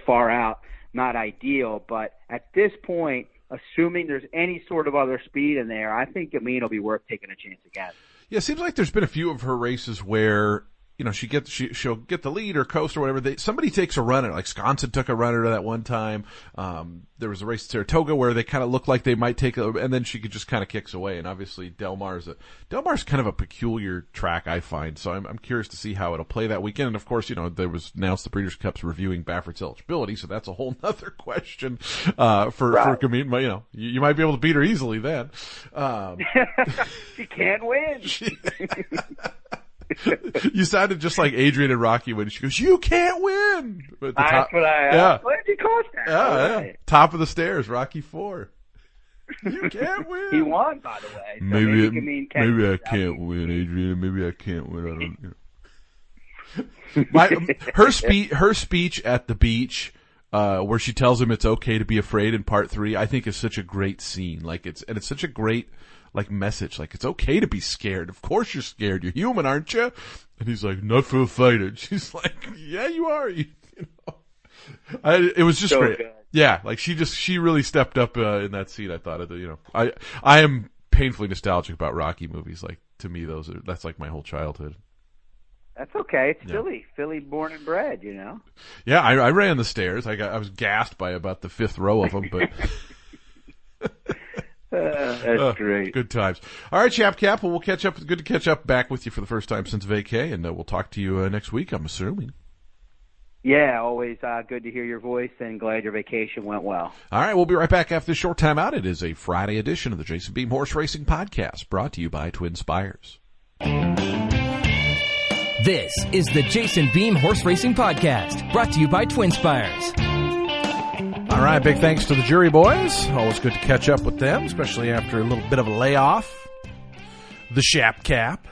far out, not ideal. But at this point, assuming there's any sort of other speed in there, I think Gamine will be worth taking a chance again. Yeah, it seems like there's been a few of her races where she'll get the lead or coast or whatever. Somebody takes a runner, like Sconson took a runner to that one time. There was a race at Saratoga where they kind of looked like they might take and then she could just kind of kicks away. And obviously Del Mar's kind of a peculiar track, I find. So I'm curious to see how it'll play that weekend. And of course, there was announced the Breeders' Cup's reviewing Baffert's eligibility, so that's a whole nother question for Gamine. But you might be able to beat her easily then. She can't win. You sounded just like Adrian and Rocky when she goes, "You can't win." That's what I. What did you cost that? Yeah. Top of the stairs, Rocky 4. You can't win. He won, by the way. So maybe I can't win, Adrian. Maybe I can't win. I don't know. Her speech at the beach, where she tells him it's okay to be afraid in part 3, I think is such a great scene. It's such a great message. It's okay to be scared. Of course you're scared. You're human, aren't you? And he's like, "Not for a fight." And she's like, "Yeah, you are." It was just so great. Good. Yeah, she really stepped up in that scene. I thought I am painfully nostalgic about Rocky movies. To me, that's my whole childhood. That's okay. It's Philly born and bred. Yeah, I ran the stairs. I was gassed by about the 5th row of them, but. That's great. Good times. All right, Chap Cap. Well, we'll catch up. Good to catch up back with you for the first time since vacay, and we'll talk to you next week, I'm assuming. Yeah, always good to hear your voice, and glad your vacation went well. All right, we'll be right back after this short time out. It is a Friday edition of the Jason Beam Horse Racing Podcast, brought to you by Twin Spires. This is the Jason Beam Horse Racing Podcast, brought to you by Twin Spires. All right, big thanks to the Jury Boys. Always good to catch up with them, especially after a little bit of a layoff. The Shap Cap.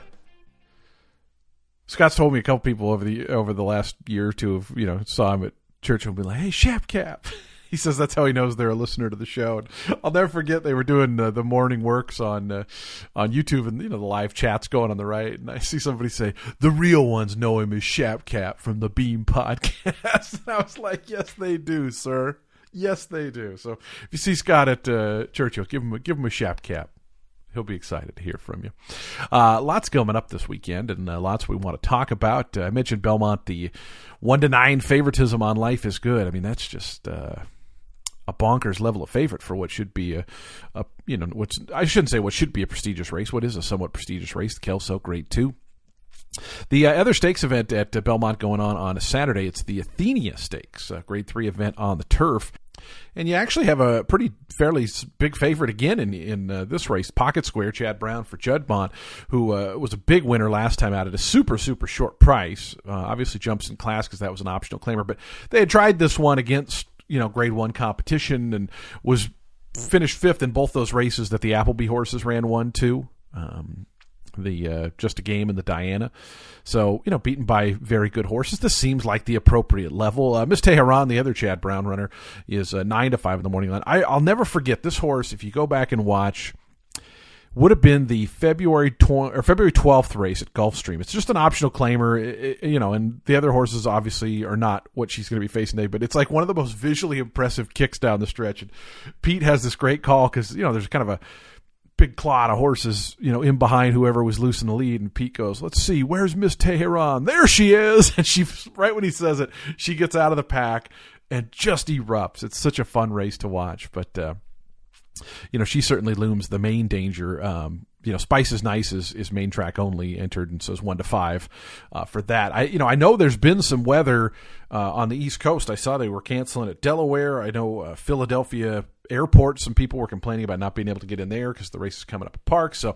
Scott's told me a couple people over the last year or two have, saw him at church and be like, "Hey, Shap Cap." He says that's how he knows they're a listener to the show. And I'll never forget they were doing the morning works on YouTube, and the live chat's going on the right, and I see somebody say the real ones know him as Shap Cap from the Beam podcast. And I was like, yes, they do, sir. Yes, they do. So if you see Scott at Churchill, give him a Shap Cap. He'll be excited to hear from you. Lots coming up this weekend, and lots we want to talk about. I mentioned Belmont, the 1-9 favoritism on Life is Good. I mean, that's just a bonkers level of favorite for what should be I shouldn't say what should be a prestigious race. What is a somewhat prestigious race? The Kelso Grade 2. The other stakes event at Belmont going on a Saturday, it's the Athenia Stakes, Grade 3 event on the turf. And you actually have a fairly big favorite again in this race, Pocket Square, Chad Brown for Judmont, who was a big winner last time out at a super, super short price. Obviously jumps in class because that was an optional claimer, but they had tried this one against Grade 1 competition and was finished fifth in both those races that the Appleby horses ran 1-2. The Just a Game and the Diana. So, beaten by very good horses. This seems like the appropriate level. Miss Teheran, the other Chad Brown runner, is 9-5 in the morning line. I'll never forget this horse. If you go back and watch, would have been the February 12th race at Gulfstream. It's just an optional claimer, and the other horses obviously are not what she's going to be facing today, but it's like one of the most visually impressive kicks down the stretch. And Pete has this great call because, there's kind of a big clot of horses, in behind whoever was loose in the lead, and Pete goes, "Let's see, where's Miss Teheran? There she is!" And she, right when he says it, she gets out of the pack and just erupts. It's such a fun race to watch, but she certainly looms the main danger. Spice is Nice is main track only entered, and so it's 1-5 for that. I know there's been some weather on the East Coast. I saw they were canceling at Delaware. I know Philadelphia Airport, some people were complaining about not being able to get in there because the race is coming up at Park. So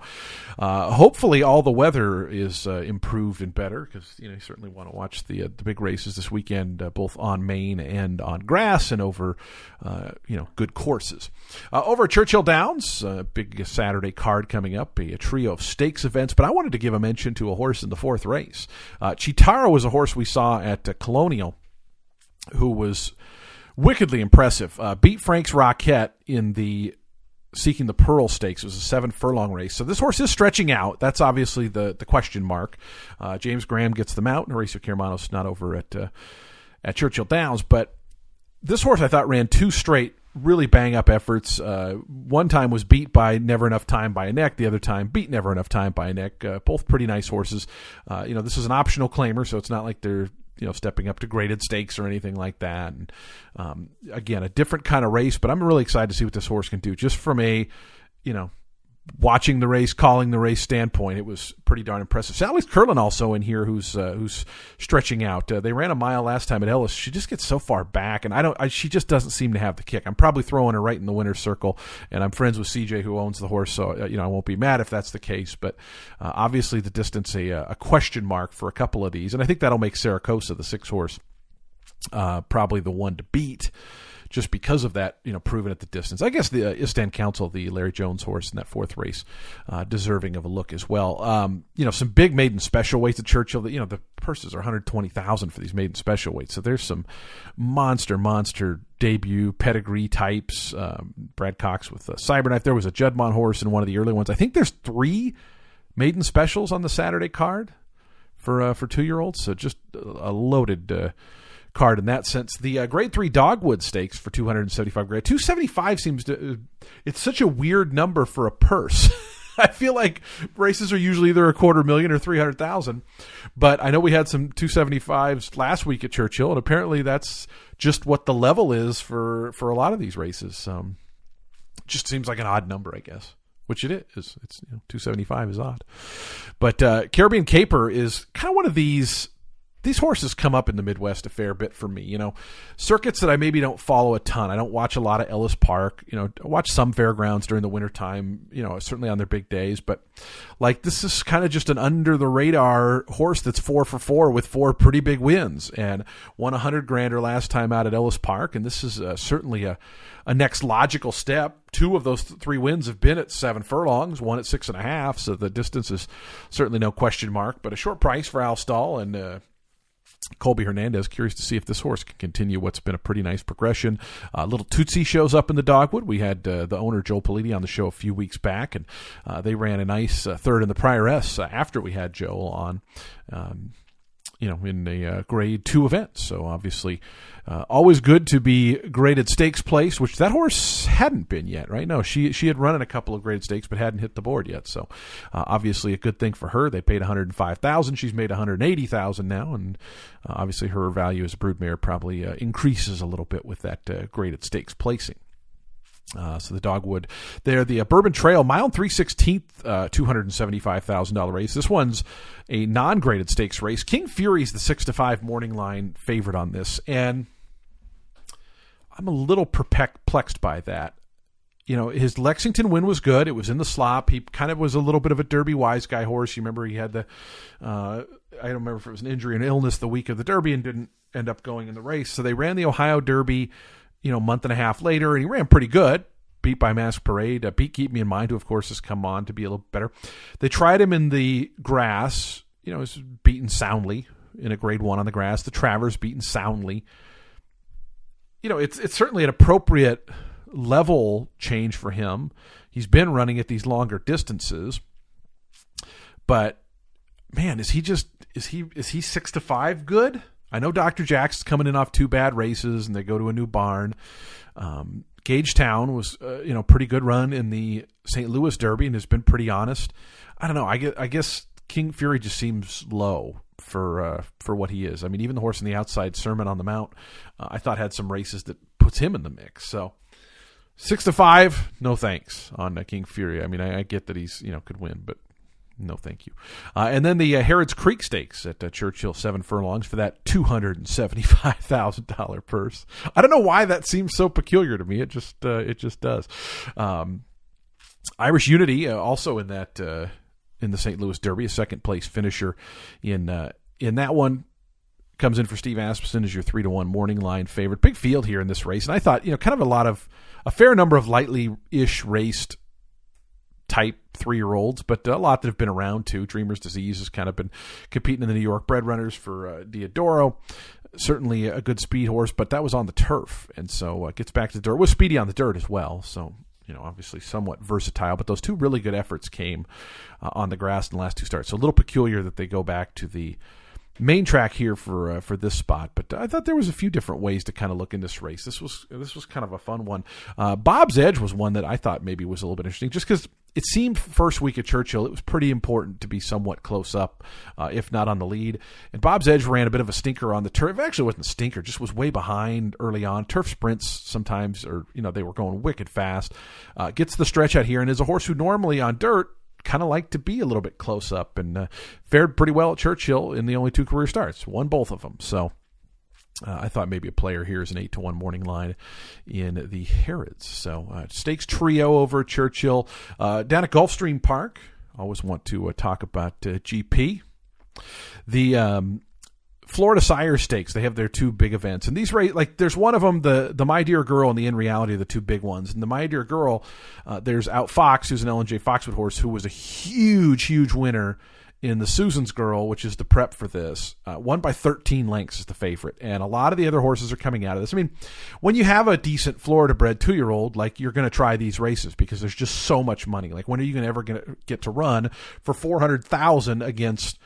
hopefully all the weather is improved and better, because you certainly want to watch the big races this weekend, both on main and on grass, and over good courses. Over at Churchill Downs, big Saturday card coming up, a trio of stakes events. But I wanted to give a mention to a horse in the fourth race. Chitara was a horse we saw at Colonial, who was wickedly impressive. Beat Frank's Rocket in the Seeking the Pearl Stakes. It was a 7-furlong race. So this horse is stretching out. That's obviously the question mark. James Graham gets them out, and Horacio Carmanos not over at Churchill Downs. But this horse, I thought, ran 2 straight really bang-up efforts. One time was beat by Never Enough Time by a neck. The other time beat Never Enough Time by a neck. Both pretty nice horses. This is an optional claimer, so it's not like they're stepping up to graded stakes or anything like that. And again, a different kind of race, but I'm really excited to see what this horse can do. Just from a, watching the race, calling the race standpoint, it was pretty darn impressive. Sally's Curlin also in here, who's stretching out. They ran a mile last time at Ellis. She just gets so far back, and she just doesn't seem to have the kick. I'm probably throwing her right in the winner's circle, and I'm friends with CJ, who owns the horse, so I won't be mad if that's the case. But obviously the distance a question mark for a couple of these, and I think that'll make Saracosa, the 6 horse, probably the one to beat, just because of that, proven at the distance. I guess the Istan Council, the Larry Jones horse in that 4th race, deserving of a look as well. Some big maiden special weights at Churchill. The purses are $120,000 for these maiden special weights. So there's some monster debut pedigree types. Brad Cox with Cyberknife. There was a Judmont horse in one of the early ones. I think there's 3 maiden specials on the Saturday card for 2-year-olds. So just a loaded card in that sense. The Grade 3 Dogwood Stakes for $275 grand. $275 seems to it's such a weird number for a purse. I feel like races are usually either $250,000 or $300,000, but I know we had some 275s last week at Churchill, and apparently that's just what the level is for a lot of these races. Just seems like an odd number, I guess. Which it is. It's 275 is odd, but Caribbean Caper is kind of one of these these horses come up in the Midwest a fair bit for me. You know, circuits that I maybe don't follow a ton. I don't watch a lot of Ellis Park. You know, I watch some fairgrounds during the wintertime, you know, certainly on their big days. But like, this is kind of just an under the radar horse that's 4 for 4 with 4 pretty big wins and won $100,000 last time out at Ellis Park. And this is certainly a next logical step. 2 of those 3 wins have been at 7 furlongs, 1 at 6.5. So the distance is certainly no question mark, but a short price for Al Stahl and Colby Hernandez. Curious to see if this horse can continue what's been a pretty nice progression. Little Tootsie shows up in the dogwood. We had the owner, Joe Politi, on the show a few weeks back, and they ran a nice third in the Prior S after we had Joe on, in a grade 2 event. So obviously always good to be graded stakes place, which that horse hadn't been yet, right? No, she had run in a couple of graded stakes but hadn't hit the board yet. So obviously a good thing for her. They paid $105,000. She's made $180,000 now, and obviously her value as a broodmare probably increases a little bit with that graded stakes placing. So the dogwood there, the Bourbon Trail, mile and 3/16, $275,000 race. This one's a non-graded stakes race. King Fury's the 6-5 morning line favorite on this, and I'm a little perplexed by that. You know, his Lexington win was good. It was in the slop. He kind of was a little bit of a Derby wise guy horse. You remember he had the, I don't remember if it was an injury or an illness the week of the Derby and didn't end up going in the race. So they ran the Ohio Derby, a month and a half later, and he ran pretty good. Beat by Mask Parade. Beat Keep Me in Mind, who of course has come on to be a little better. They tried him in the grass. He was beaten soundly in a grade 1 on the grass. The Travers beaten soundly. It's certainly an appropriate level change for him. He's been running at these longer distances, but man, is he 6-5 good? I know Dr. Jack's coming in off 2 bad races, and they go to a new barn. Gagetown was, pretty good run in the St. Louis Derby and has been pretty honest. I don't know. I guess King Fury just seems low for what he is. I mean, even the horse in the outside, Sermon on the Mount, I thought had some races that puts him in the mix. So 6-5, no thanks on King Fury. I mean, I get that he's, could win, but no thank you. And then the Harrods Creek Stakes at Churchill, 7 furlongs for that $275,000 purse. I don't know why that seems so peculiar to me. It just does. Irish Unity also in that in the St. Louis Derby, a second place finisher in that one. Comes in for Steve Asmussen as your 3-1 morning line favorite. Big field here in this race, and I thought kind of a fair number of lightly-ish raced type 3-year-olds, but a lot that have been around too. Dreamer's Disease has kind of been competing in the New York bred runners for Diodoro. Certainly a good speed horse, but that was on the turf, and so gets back to the dirt. Was speedy on the dirt as well, so obviously somewhat versatile. But those 2 really good efforts came on the grass in the last 2 starts. So a little peculiar that they go back to the main track here for this spot, but I thought there was a few different ways to kind of look in this race. This was kind of a fun one. Bob's Edge was one that I thought maybe was a little bit interesting, just because it seemed first week at Churchill it was pretty important to be somewhat close up, if not on the lead. And Bob's Edge ran a bit of a stinker on the turf. It actually wasn't a stinker, just was way behind early on. Turf sprints sometimes, or they were going wicked fast. Gets the stretch out here, and is a horse who normally on dirt kind of like to be a little bit close up, and fared pretty well at Churchill in the only 2 career starts, won both of them. So I thought maybe a player here is an 8-1 morning line in the Harrods. So stakes trio over at Churchill. Down at Gulfstream Park, always want to talk about GP. The Florida Sire Stakes, they have their 2 big events, and these there's one of them, the My Dear Girl and the In Reality are the 2 big ones. And the My Dear Girl, there's Out Fox, who's an L&J Foxwood horse, who was a huge winner in the Susan's Girl, which is the prep for this. Won by 13 lengths is the favorite, and a lot of the other horses are coming out of this. I mean, when you have a decent Florida-bred 2-year-old, you're going to try these races because there's just so much money. When are you ever going to get to run for $400,000 against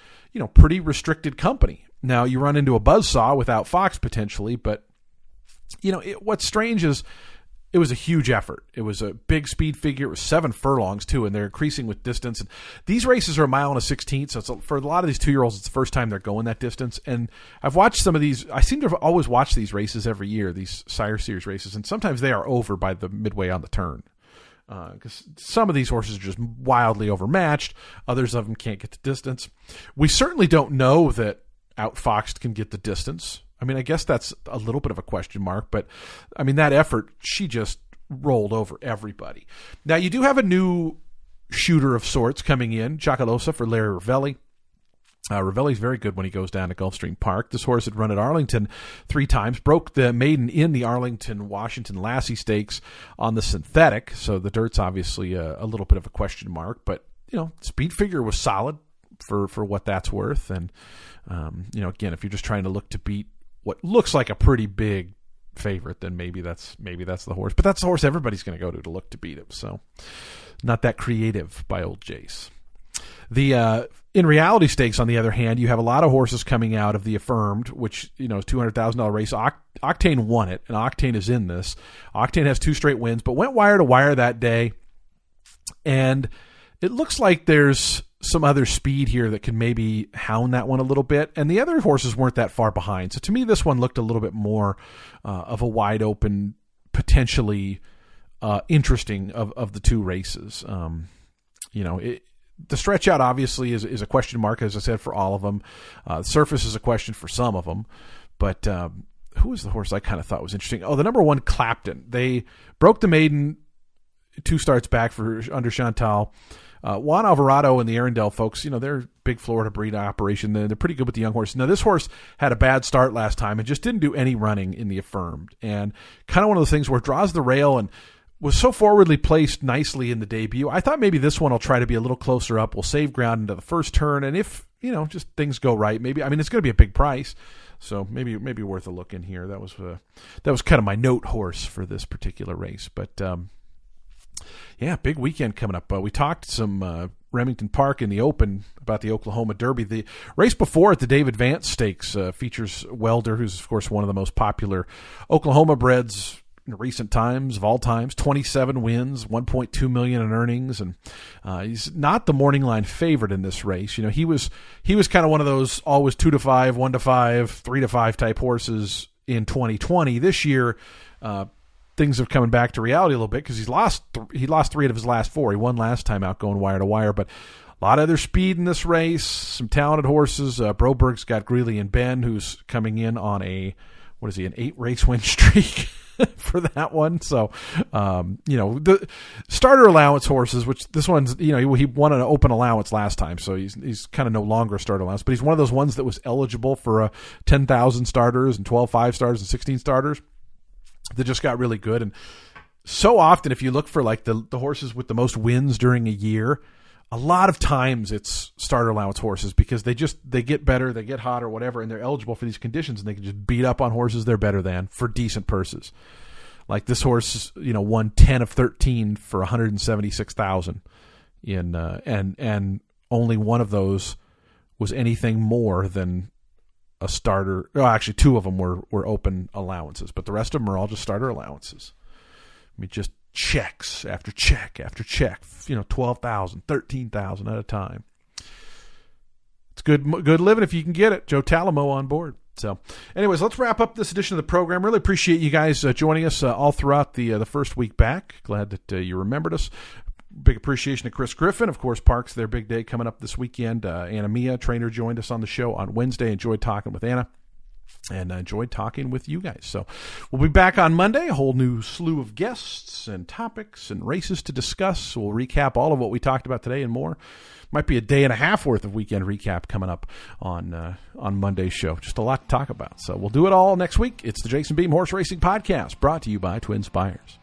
pretty restricted company? Now, you run into a buzzsaw without Fox potentially, but what's strange is it was a huge effort. It was a big speed figure. It was 7 furlongs too, and they're increasing with distance. And these races are a mile and a 16th, so for a lot of these 2-year-olds, it's the first time they're going that distance. And I've watched some of these. I seem to have always watched these races every year, these Sire Series races, and sometimes they are over by the midway on the turn. Because some of these horses are just wildly overmatched. Others of them can't get the distance. We certainly don't know that outfoxed can get the distance. I mean, I guess that's a little bit of a question mark, but I mean, that effort, she just rolled over everybody. Now, you do have a new shooter of sorts coming in, Chocolosa for Larry Ravelli. Ravelli's very good when he goes down to Gulfstream Park. This horse had run at Arlington 3 times, broke the maiden in the Arlington Washington Lassie Stakes on the synthetic, so the dirt's obviously a little bit of a question mark, but, speed figure was solid for what that's worth. And, again, if you're just trying to look to beat what looks like a pretty big favorite, then maybe that's the horse. But that's the horse everybody's going to go to look to beat him. So not that creative by old Jace. The in reality stakes, on the other hand, you have a lot of horses coming out of the Affirmed, which is $200,000 race. Octane won it, and Octane is in this. Octane has 2 straight wins, but went wire to wire that day, and it looks like there's some other speed here that can maybe hound that one a little bit, and the other horses weren't that far behind. So to me, this one looked a little bit more of a wide open, potentially interesting of the 2 races. The stretch out obviously is a question mark, as I said, for all of them. The surface is a question for some of them, but who was the horse I kind of thought was interesting? Oh, the number 1, Clapton. They broke the maiden 2 starts back under Chantal. Juan Alvarado and the Arundel folks, they're big Florida breed operation. They're pretty good with the young horses. Now, this horse had a bad start last time and just didn't do any running in the Affirmed. And kind of one of those things where it draws the rail and was so forwardly placed nicely in the debut. I thought maybe this one will try to be a little closer up. We'll save ground into the first turn. And if, just things go right, maybe, it's going to be a big price. So maybe worth a look in here. That was kind of my note horse for this particular race. But, big weekend coming up. We talked some Remington Park in the Open about the Oklahoma Derby. The race before at the David Vance Stakes features Welder, who's, of course, one of the most popular Oklahoma breds in recent times, of all times. 27 wins, $1.2 million in earnings, and he's not the morning line favorite in this race. He was kind of one of those always 2-5, 1-5, 3-5 type horses in 2020. This year, things have coming back to reality a little bit because he lost 3 of his last 4. He won last time out going wire to wire, but a lot of other speed in this race, some talented horses. Broberg's got Greeley and Ben, who's coming in on an 8 race win streak for that one. So, the starter allowance horses, which this one's, he won an open allowance last time, so he's kind of no longer a starter allowance, but he's one of those ones that was eligible for 10,000 starters and 12 5-stars and 16 starters. That just got really good. And so often, if you look for like the horses with the most wins during a year, a lot of times it's starter allowance horses because they get better, they get hot or whatever, and they're eligible for these conditions, and they can just beat up on horses they're better than for decent purses. Like this horse, won 10 of 13 for $176,000 and only one of those was anything more than a starter. Oh, actually, 2 of them were open allowances, but the rest of them are all just starter allowances. I mean, just checks after check after check. $12,000, $13,000 at a time. It's good living if you can get it. Joe Talamo on board. So, anyways, let's wrap up this edition of the program. Really appreciate you guys joining us all throughout the first week back. Glad that you remembered us. Big appreciation to Chris Griffin. Of course, Parks, their big day coming up this weekend. Anna Mia, trainer, joined us on the show on Wednesday. Enjoyed talking with Anna and enjoyed talking with you guys. So we'll be back on Monday, a whole new slew of guests and topics and races to discuss. We'll recap all of what we talked about today and more. Might be a day and a half worth of weekend recap coming up on Monday's show. Just a lot to talk about. So we'll do it all next week. It's the Jason Beam Horse Racing Podcast, brought to you by Twin Spires.